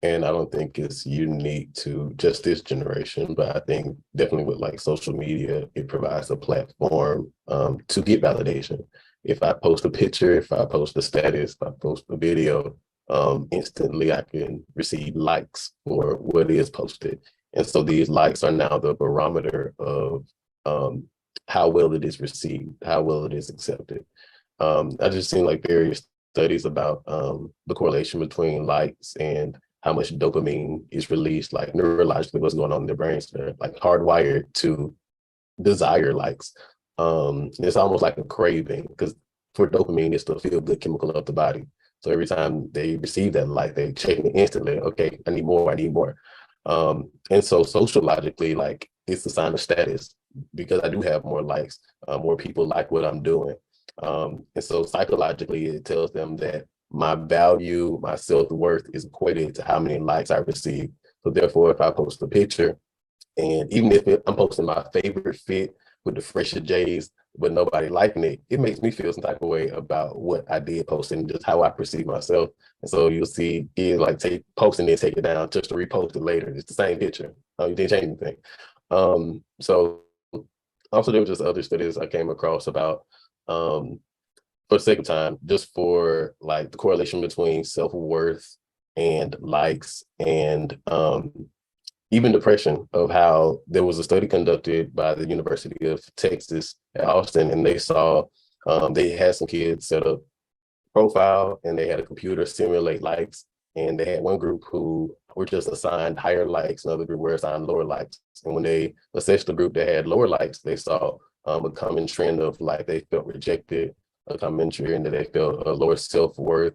And I don't think it's unique to just this generation, but I think definitely with like social media, it provides a platform to get validation. If I post a picture, if I post a status, if I post a video, instantly I can receive likes for what is posted. And so these likes are now the barometer of how well it is received, how well it is accepted. I just seen like various studies about the correlation between likes and how much dopamine is released, like neurologically, what's going on in their brains. They're like hardwired to desire likes. It's almost like a craving because for dopamine, it's the feel good chemical of the body. So every time they receive that like, they check it instantly. Okay, I need more. I need more. And so sociologically, like it's a sign of status because I do have more likes, more people like what I'm doing. And so psychologically, it tells them that my value, my self-worth is equated to how many likes I receive. So therefore, if I post a picture, and even if I'm posting my favorite fit with the freshest J's, but nobody liking it, it makes me feel some type of way about what I did post and just how I perceive myself. And so you'll see it like post and then take it down just to repost it later. It's the same picture. You didn't change anything. So also there was just other studies I came across about for the sake of time, just for like the correlation between self-worth and likes and even depression, of how there was a study conducted by the University of Texas at Austin, and they saw they had some kids set up profile and they had a computer simulate likes, and they had one group who were just assigned higher likes, another group were assigned lower likes. And when they assessed the group that had lower likes, they saw a common trend of like they felt rejected, a common trend that they felt a lower self-worth.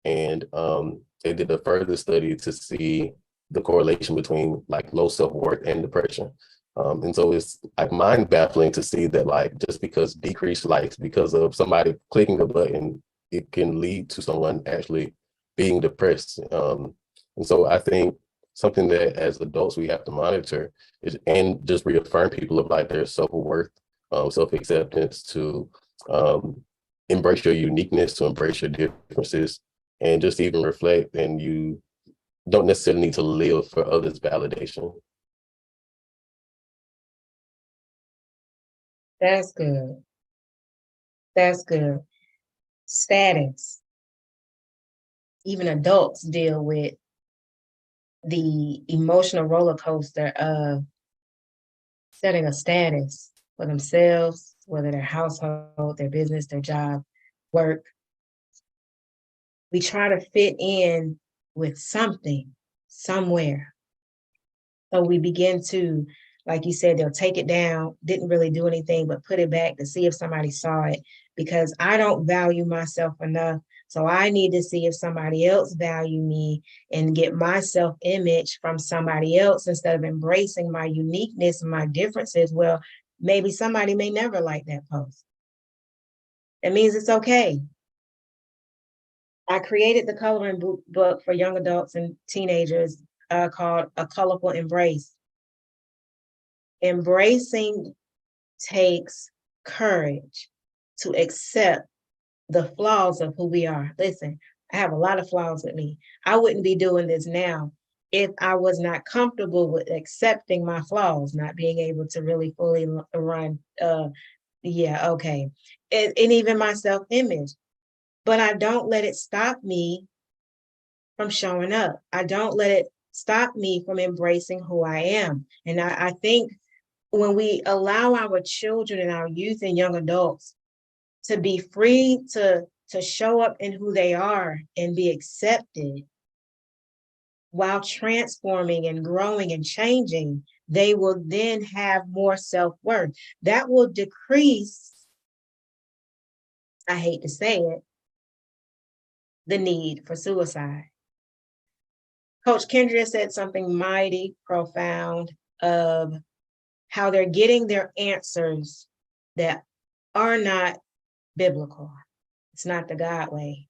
And they did a further study to see the correlation between like low self-worth and depression. And so it's like mind baffling to see that like just because decreased likes because of somebody clicking a button, it can lead to someone actually being depressed. And so I think something that as adults we have to monitor is and just reaffirm people of like their self-worth, self-acceptance, to embrace your uniqueness, to embrace your differences, and just even reflect. And you don't necessarily need to live for others' validation. That's good. That's good. Status. Even adults deal with the emotional roller coaster of setting a status for themselves, whether their household, their business, their job, work. We try to fit in with something, somewhere. So we begin to, like you said, they'll take it down, didn't really do anything, but put it back to see if somebody saw it because I don't value myself enough. So I need to see if somebody else value me and get my self-image from somebody else instead of embracing my uniqueness and my differences. Well, maybe somebody may never like that post. It means it's okay. I created the coloring book for young adults and teenagers called A Colorful Embrace. Embracing takes courage to accept the flaws of who we are. Listen, I have a lot of flaws with me. I wouldn't be doing this now if I was not comfortable with accepting my flaws, not being able to really fully run. Yeah, okay. And even my self-image. But I don't let it stop me from showing up. I don't let it stop me from embracing who I am. And I think when we allow our children and our youth and young adults to be free to show up in who they are and be accepted while transforming and growing and changing, they will then have more self-worth. That will decrease, I hate to say it, the need for suicide. Coach Kendria said something mighty profound of how they're getting their answers that are not biblical. It's not the God way.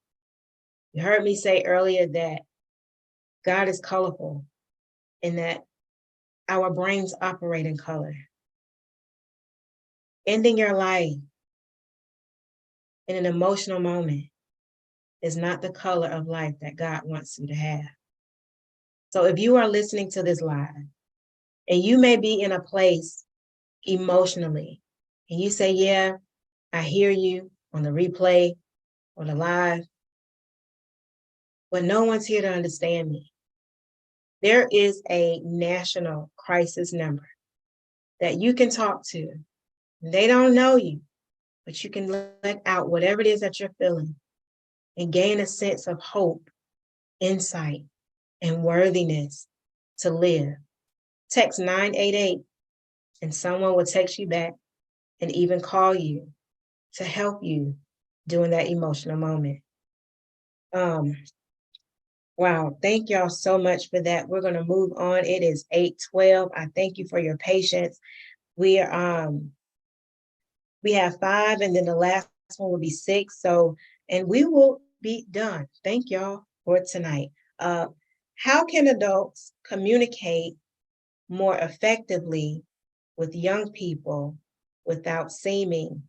You heard me say earlier that God is colorful and that our brains operate in color. Ending your life in an emotional moment is not the color of life that God wants you to have. So if you are listening to this live and you may be in a place emotionally and you say, yeah, I hear you on the replay or the live, but no one's here to understand me. There is a national crisis number that you can talk to. They don't know you, but you can let out whatever it is that you're feeling and gain a sense of hope, insight, and worthiness to live. Text 988 and someone will text you back and even call you to help you during that emotional moment. Wow, thank y'all so much for that. We're going to move on. It is 8:12. I thank you for your patience. We have 5 and then the last one will be 6. So, and we will be done. Thank y'all for tonight. How can adults communicate more effectively with young people without seeming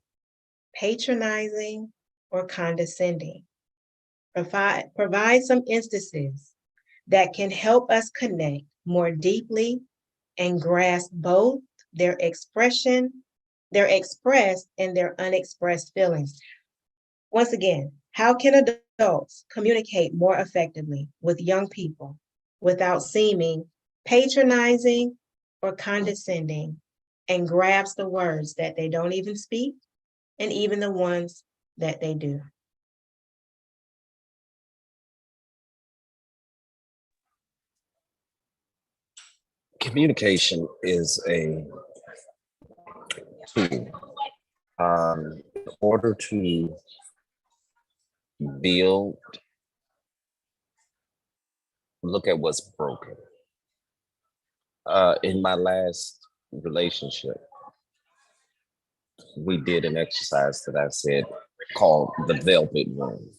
patronizing or condescending? Provide some instances that can help us connect more deeply and grasp both their expression, their expressed and their unexpressed feelings. Once again, how can adults communicate more effectively with young people without seeming patronizing or condescending and grasp the words that they don't even speak and even the ones that they do? Communication is a tool. In order to build, look at what's broken. In my last relationship, we did an exercise that I said called the velvet room.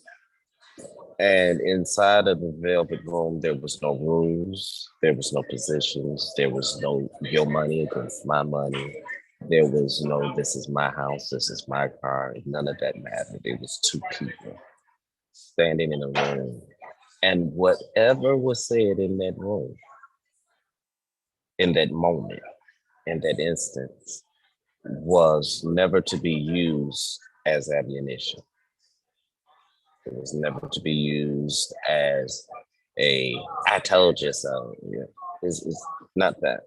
And inside of the velvet room, there was no rules, there was no positions, there was no your money against my money. There was no, this is my house, this is my car. None of that mattered. It was two people standing in a room. And whatever was said in that room, in that moment, in that instance, was never to be used as ammunition. It was never to be used as I told you so. Yeah. It's not that.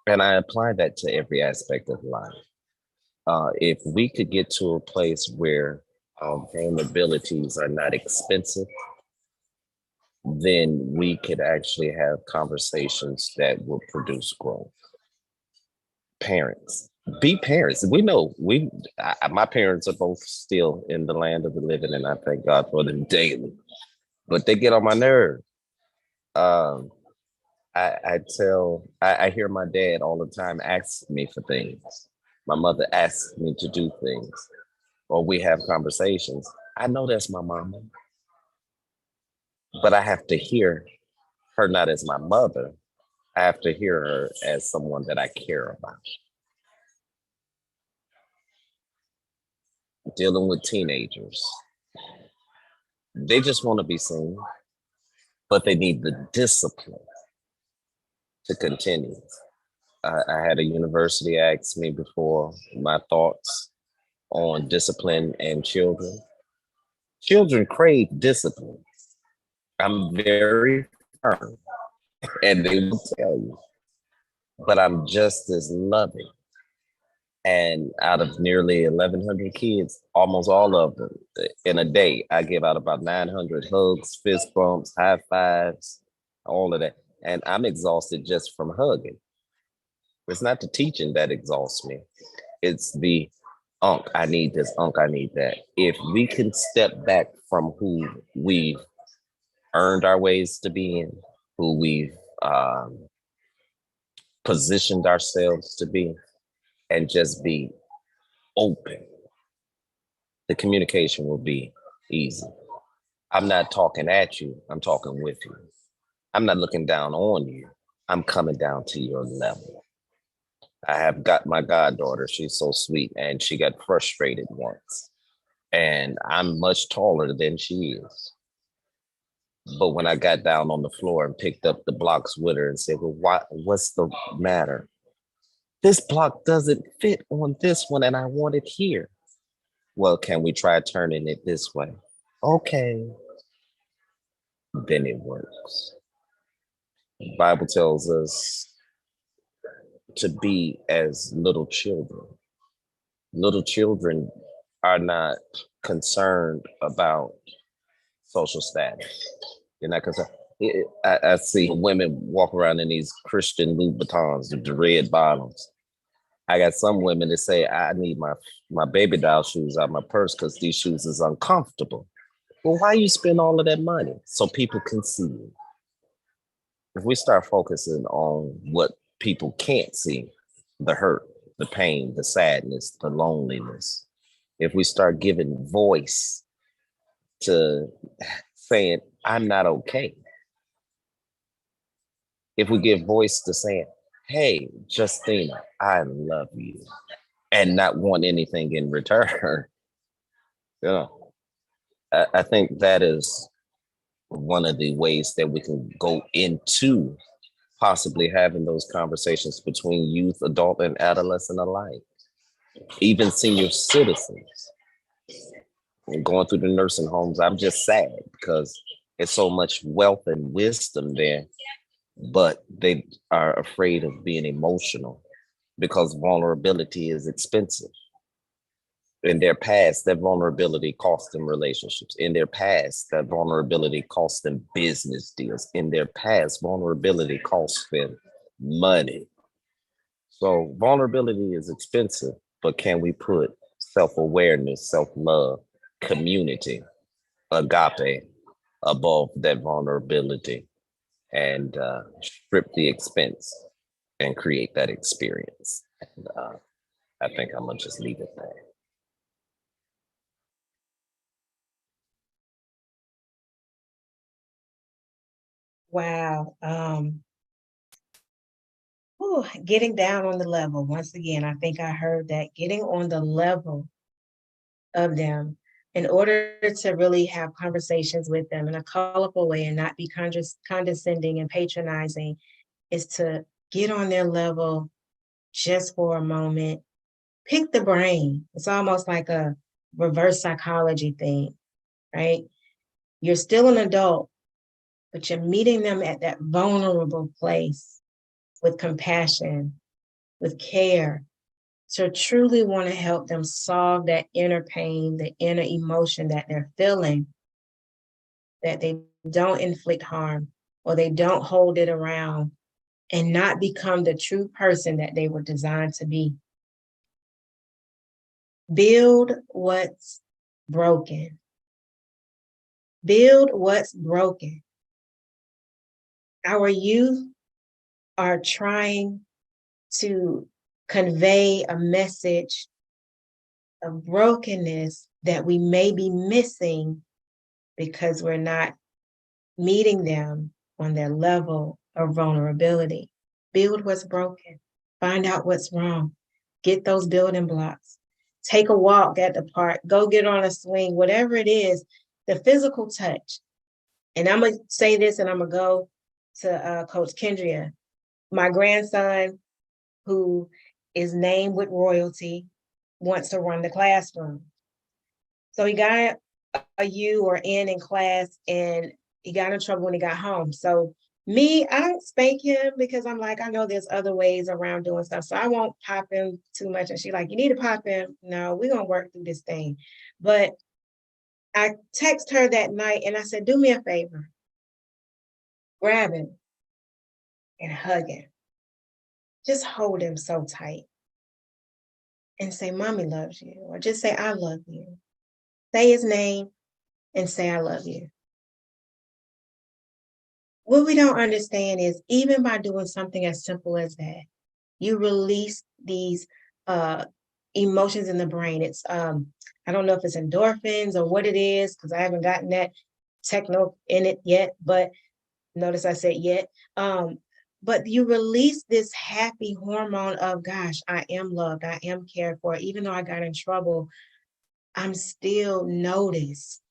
And I apply that to every aspect of life. If we could get to a place where vulnerabilities are not expensive, then we could actually have conversations that will produce growth. Parents, be parents. We know my parents are both still in the land of the living, and I thank God for them daily. But they get on my nerve. Um, I hear my dad all the time ask me for things. My mother asks me to do things, or we have conversations. I know that's my mama, but I have to hear her not as my mother. I have to hear her as someone that I care about. Dealing with teenagers, they just want to be seen, but they need the discipline to continue. I had a university ask me before my thoughts on discipline and children. Children crave discipline. I'm very firm, and they will tell you, but I'm just as loving. And out of nearly 1,100 kids, almost all of them in a day, I give out about 900 hugs, fist bumps, high fives, all of that. And I'm exhausted just from hugging. It's not the teaching that exhausts me. It's the I need this, I need that. If we can step back from who we've earned our ways to be in, who we've positioned ourselves to be, and just be open, the communication will be easy. I'm not talking at you, I'm talking with you. I'm not looking down on you, I'm coming down to your level. I have got my goddaughter, she's so sweet, and she got frustrated once. And I'm much taller than she is. But when I got down on the floor and picked up the blocks with her and said, well, what's the matter? This block doesn't fit on this one and I want it here. Well, can we try turning it this way? Okay. Then it works. The Bible tells us to be as little children. Little children are not concerned about social status. They're not concerned. I see women walk around in these Christian Louboutins with the red bottoms. I got some women that say, I need my baby doll shoes out of my purse because these shoes is uncomfortable. Well, why you spend all of that money? So people can see you. If we start focusing on what people can't see, the hurt, the pain, the sadness, the loneliness, if we start giving voice to saying, I'm not okay. If we give voice to saying, hey, Justina, I love you, and not want anything in return, you know, I think that is one of the ways that we can go into possibly having those conversations between youth, adult, and adolescent alike, even senior citizens. And going through the nursing homes, I'm just sad because it's so much wealth and wisdom there, but they are afraid of being emotional because vulnerability is expensive. In their past, that vulnerability cost them relationships. In their past, that vulnerability cost them business deals. In their past, vulnerability cost them money. So vulnerability is expensive, but can we put self-awareness, self-love, community, agape above that vulnerability and strip the expense and create that experience? And, I think I'm gonna just leave it there. Wow. Getting down on the level. Once again, I think I heard that, getting on the level of them in order to really have conversations with them in a colorful way and not be condescending and patronizing, is to get on their level just for a moment pick the brain. It's almost like a reverse psychology thing, right? You're still an adult, but you're meeting them at that vulnerable place with compassion, with care, to truly want to help them solve that inner pain, the inner emotion that they're feeling, that they don't inflict harm or they don't hold it around and not become the true person that they were designed to be. Build what's broken. Build what's broken. Our youth are trying to convey a message of brokenness that we may be missing because we're not meeting them on their level of vulnerability. Build what's broken. Find out what's wrong. Get those building blocks. Take a walk at the park. Go get on a swing, whatever it is, the physical touch. And I'm going to say this and I'm going to go to Coach Kendria. My grandson, who is named with royalty, wants to run the classroom. So he got a U or N in class and he got in trouble when he got home. So me, I don't spank him because I'm like, I know there's other ways around doing stuff. So I won't pop him too much. And she's like, you need to pop him. No, we're going to work through this thing. But I text her that night and I said, do me a favor. Grab him and hug him. Just hold him so tight and say, Mommy loves you. Or just say, I love you. Say his name and say, I love you. What we don't understand is even by doing something as simple as that, you release these emotions in the brain. It's I don't know if it's endorphins or what it is, because I haven't gotten that techno in it yet, but notice I said yet. But you release this happy hormone of, gosh, I am loved, I am cared for. Even though I got in trouble, I'm still noticed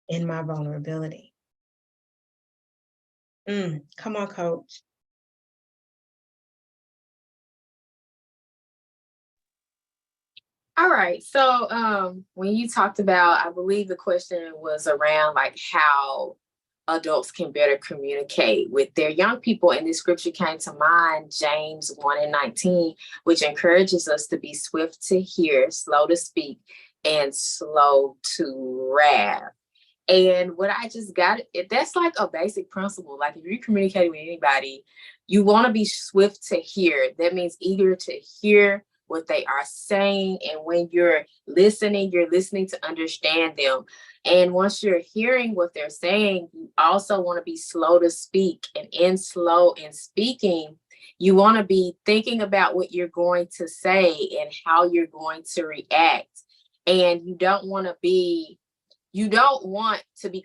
in my vulnerability. Come on, Coach. All right. So when you talked about, I believe the question was around like how adults can better communicate with their young people. And this scripture came to mind, James 1:19, which encourages us to be swift to hear, slow to speak, and slow to wrath. And what I just got, that's like a basic principle. Like if you're communicating with anybody, you want to be swift to hear. That means eager to hear what they are saying. And when you're listening to understand them. And once you're hearing what they're saying, you also want to be slow to speak. And in slow in speaking, you want to be thinking about what you're going to say and how you're going to react. And you don't want to be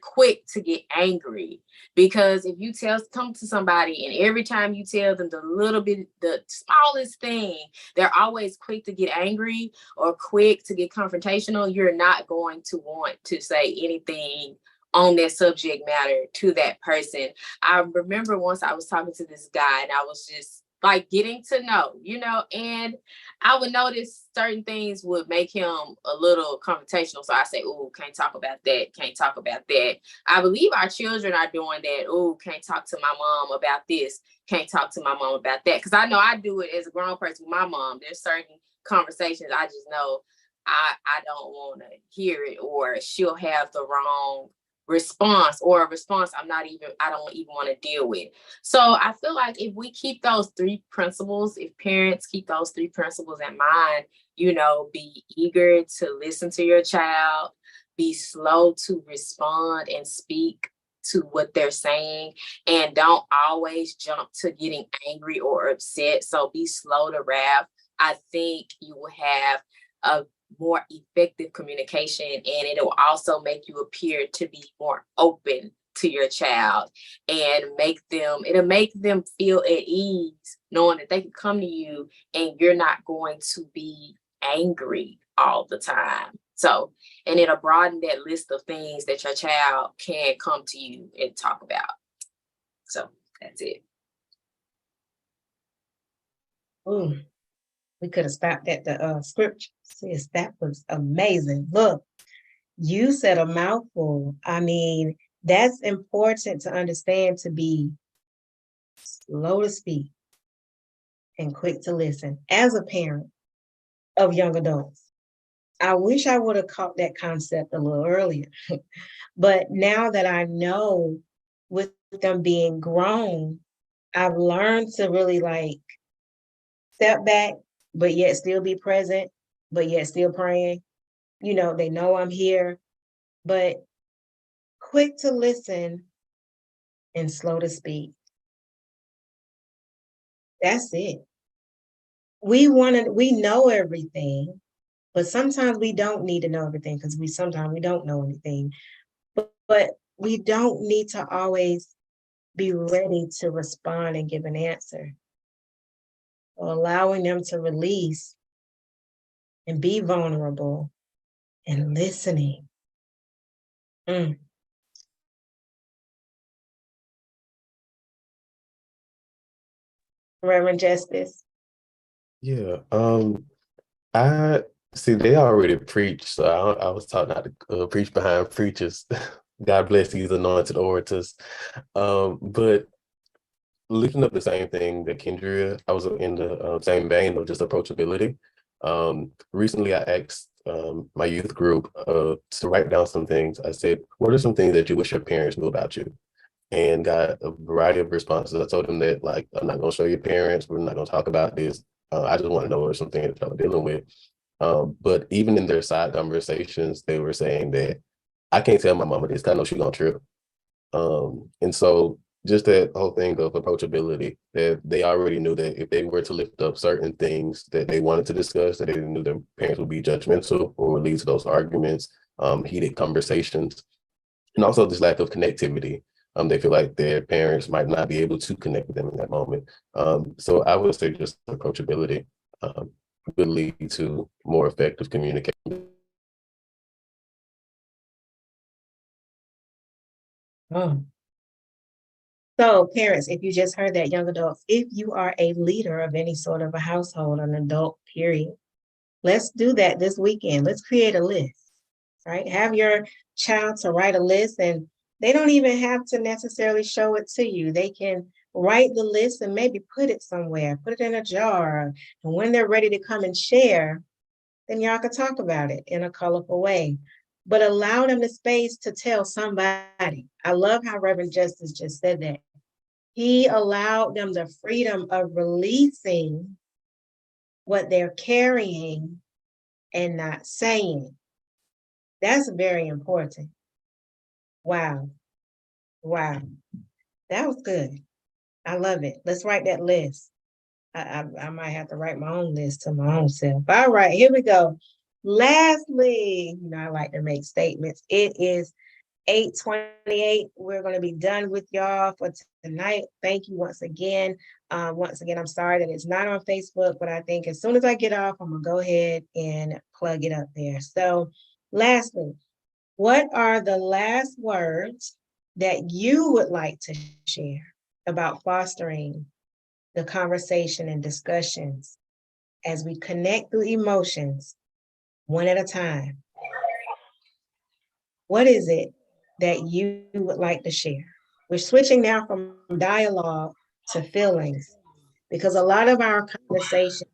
quick to get angry, because if you come to somebody and every time you tell them the smallest thing, they're always quick to get angry or quick to get confrontational, you're not going to want to say anything on that subject matter to that person. I remember once I was talking to this guy and I was just like getting to know, and I would notice certain things would make him a little confrontational. So I say, oh, can't talk about that. Can't talk about that. I believe our children are doing that. Oh, can't talk to my mom about this. Can't talk to my mom about that. Because I know I do it as a grown person with my mom. There's certain conversations I just know I don't want to hear it, or she'll have the wrong response, or a response I don't even want to deal with. So I feel like if we keep those three principles, if parents keep those three principles in mind, be eager to listen to your child, be slow to respond and speak to what they're saying, and don't always jump to getting angry or upset. So be slow to wrath. I think you will have a more effective communication, and it'll also make you appear to be more open to your child, and it'll make them feel at ease knowing that they can come to you and you're not going to be angry all the time. So, and it'll broaden that list of things that your child can come to you and talk about. So that's it. Ooh, We could have stopped at the scripture. Sis, that was amazing. Look, you said a mouthful. I mean, that's important to understand, to be slow to speak and quick to listen. As a parent of young adults, I wish I would have caught that concept a little earlier. But now that I know, with them being grown, I've learned to really like step back, but yet still be present, but yet still praying. You know, they know I'm here, but quick to listen and slow to speak. That's it. We know everything, but sometimes we don't need to know everything, because sometimes we don't know anything. But we don't need to always be ready to respond and give an answer. So allowing them to release and be vulnerable and listening. Reverend Justice. Yeah. I see they already preach, so I was taught not to preach behind preachers. God bless these anointed orators. But looking up the same thing that Kendria, I was in the same vein of just approachability. Recently, I asked my youth group to write down some things. I said, what are some things that you wish your parents knew about you? And got a variety of responses. I told them that, like, I'm not going to show your parents. We're not going to talk about this. I just want to know what some things that y'all are dealing with. But even in their side conversations, they were saying that I can't tell my mama this, 'cause I know she's going to trip. And so just that whole thing of approachability, that they already knew that if they were to lift up certain things that they wanted to discuss, that they knew their parents would be judgmental or would lead to those arguments, heated conversations, and also this lack of connectivity. They feel like their parents might not be able to connect with them in that moment. So I would say just approachability would lead to more effective communication. Oh. So parents, if you just heard that, young adults, if you are a leader of any sort of a household, an adult, period, let's do that this weekend. Let's create a list, right? Have your child to write a list, and they don't even have to necessarily show it to you. They can write the list and maybe put it somewhere, put it in a jar. And when they're ready to come and share, then y'all can talk about it in a colorful way. But allow them the space to tell somebody. I love how Reverend Justice just said that. He allowed them the freedom of releasing what they're carrying and not saying. That's very important. Wow. Wow. That was good. I love it. Let's write that list. I might have to write my own list to my own self. All right, here we go. Lastly, I like to make statements. It is 8:28. We're going to be done with y'all for tonight. Thank you once again. I'm sorry that it's not on Facebook, but I think as soon as I get off, I'm going to go ahead and plug it up there. So lastly, what are the last words that you would like to share about fostering the conversation and discussions as we connect through emotions one at a time? What is it that you would like to share? We're switching now from dialogue to feelings, because a lot of our conversation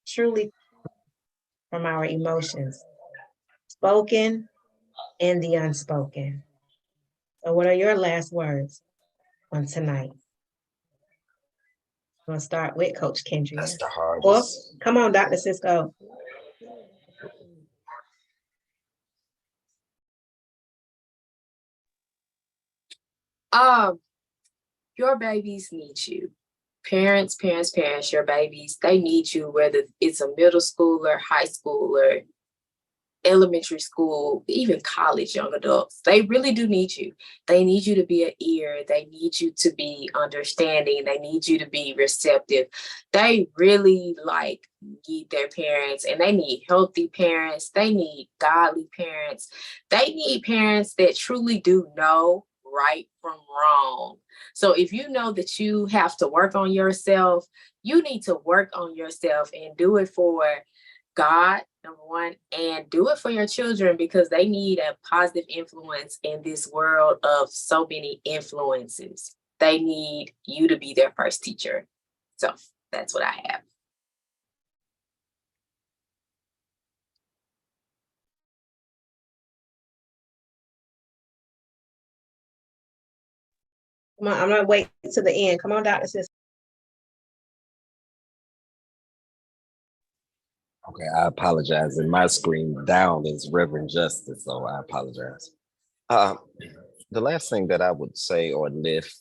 truly from our emotions, spoken and the unspoken. So what are your last words on tonight? I'm going to start with Coach Kendria. That's the Or, hardest. come on, Dr. Cisco. Your babies need you. Parents, your babies, they need you, whether it's a middle schooler, high schooler, elementary school, even college young adults. They really do need you. They need you to be an ear. They need you to be understanding. They need you to be receptive. They really need their parents, and they need healthy parents. They need godly parents. They need parents that truly do know right from wrong. So if you know that you have to work on yourself, you need to work on yourself and do it for God, number one, and do it for your children because they need a positive influence in this world of so many influences. They need you to be their first teacher. So that's what I have. Come on, I'm gonna wait to the end. Come on, Dr. Sis. Okay, I apologize. And my screen down is Reverend Justice, so I apologize. Uh, the last thing that I would say or lift,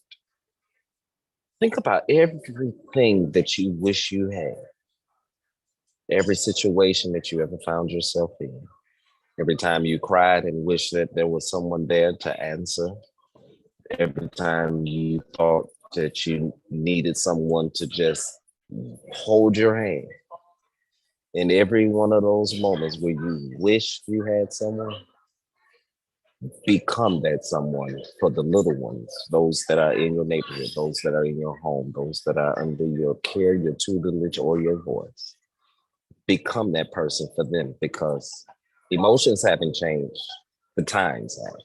think about everything that you wish you had, every situation that you ever found yourself in, every time you cried and wished that there was someone there to answer, every time you thought that you needed someone to just hold your hand. In every one of those moments where you wish you had someone, become that someone for the little ones, those that are in your neighborhood, those that are in your home, those that are under your care, your tutelage, or your voice. Become that person for them because emotions haven't changed, the times have.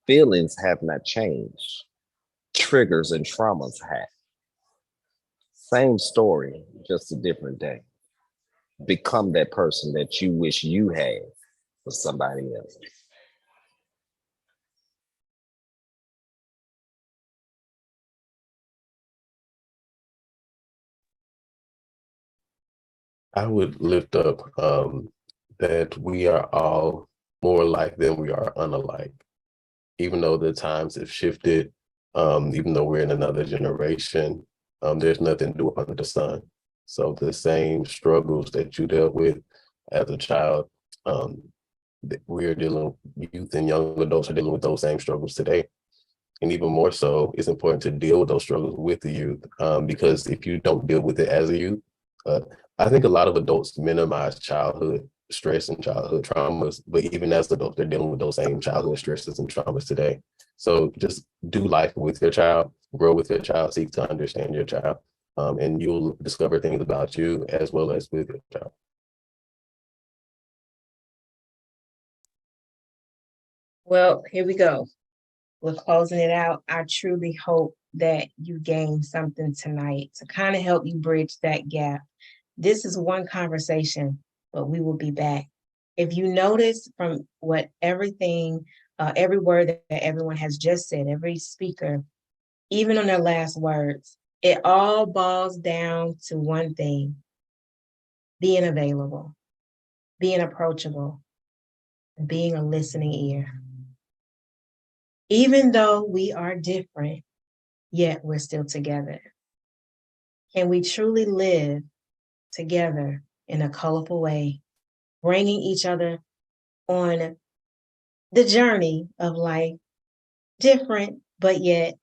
Feelings have not changed, triggers and traumas have. Same story, just a different day. Become that person that you wish you had for somebody else. I would lift up that we are all more alike than we are unalike. Even though the times have shifted, even though we're in another generation, there's nothing new under the sun. So the same struggles that you dealt with as a child, we're dealing, youth and young adults are dealing with those same struggles today. And even more so, it's important to deal with those struggles with the youth, because if you don't deal with it as a youth, I think a lot of adults minimize childhood stress and childhood traumas, but even as adults, they're dealing with those same childhood stresses and traumas today. So just do life with your child, grow with your child, seek to understand your child, and you'll discover things about you as well as with your child. Well, here we go. We're closing it out. I truly hope that you gain something tonight to kind of help you bridge that gap. This is one conversation, but we will be back. If you notice from what everything, every word that everyone has just said, every speaker, even on their last words, it all boils down to one thing: being available, being approachable, and being a listening ear. Even though we are different, yet we're still together. Can we truly live together in a colorful way, bringing each other on the journey of life, different, but yet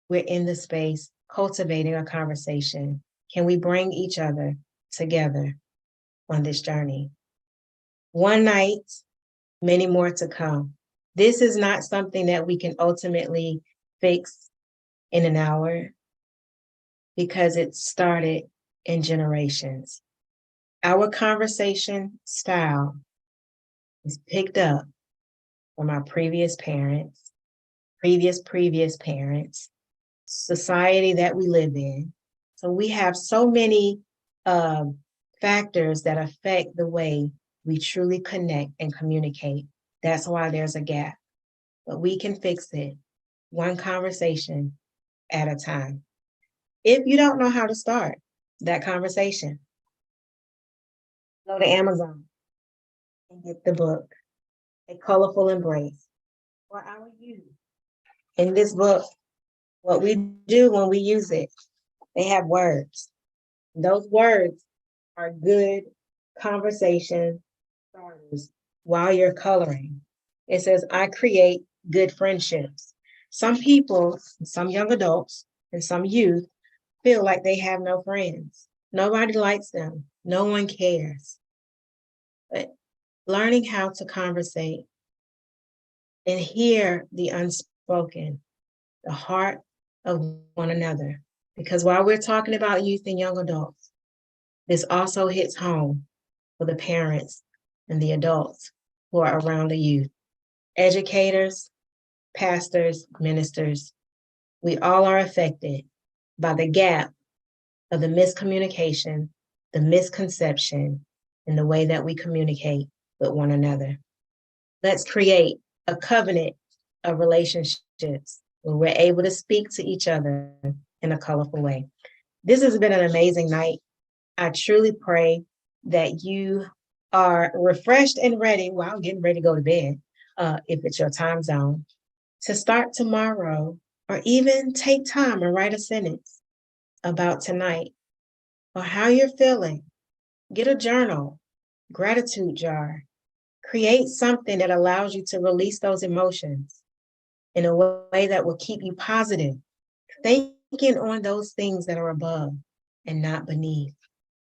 we're in the space cultivating a conversation? Can we bring each other together on this journey? One night, many more to come. This is not something that we can ultimately fix in an hour because it started in generations. Our conversation style is picked up from our previous parents, previous parents, society that we live in. So we have so many factors that affect the way we truly connect and communicate. That's why there's a gap. But we can fix it one conversation at a time. If you don't know how to start that conversation, go to Amazon and get the book, A Colorful Embrace, for our youth. In this book, what we do when we use it, they have words. Those words are good conversation starters while you're coloring. It says, I create good friendships. Some people, some young adults, and some youth feel like they have no friends. Nobody likes them. No one cares. But learning how to conversate and hear the unspoken, the heart of one another. Because while we're talking about youth and young adults, this also hits home for the parents and the adults who are around the youth. Educators, pastors, ministers, we all are affected by the gap of the miscommunication, the misconception, in the way that we communicate with one another. Let's create a covenant of relationships where we're able to speak to each other in a colorful way. This has been an amazing night. I truly pray that you are refreshed and ready while getting ready to go to bed, if it's your time zone, to start tomorrow, or even take time and write a sentence about tonight or how you're feeling. Get a journal, gratitude jar, create something that allows you to release those emotions in a way that will keep you positive, thinking on those things that are above and not beneath,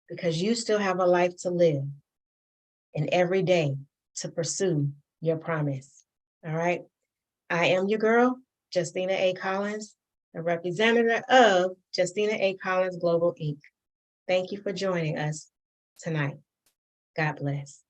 because you still have a life to live and every day to pursue your promise. All right. I am your girl, Justina A. Collins, the representative of Justina A. Collins Global Inc. Thank you for joining us tonight. God bless.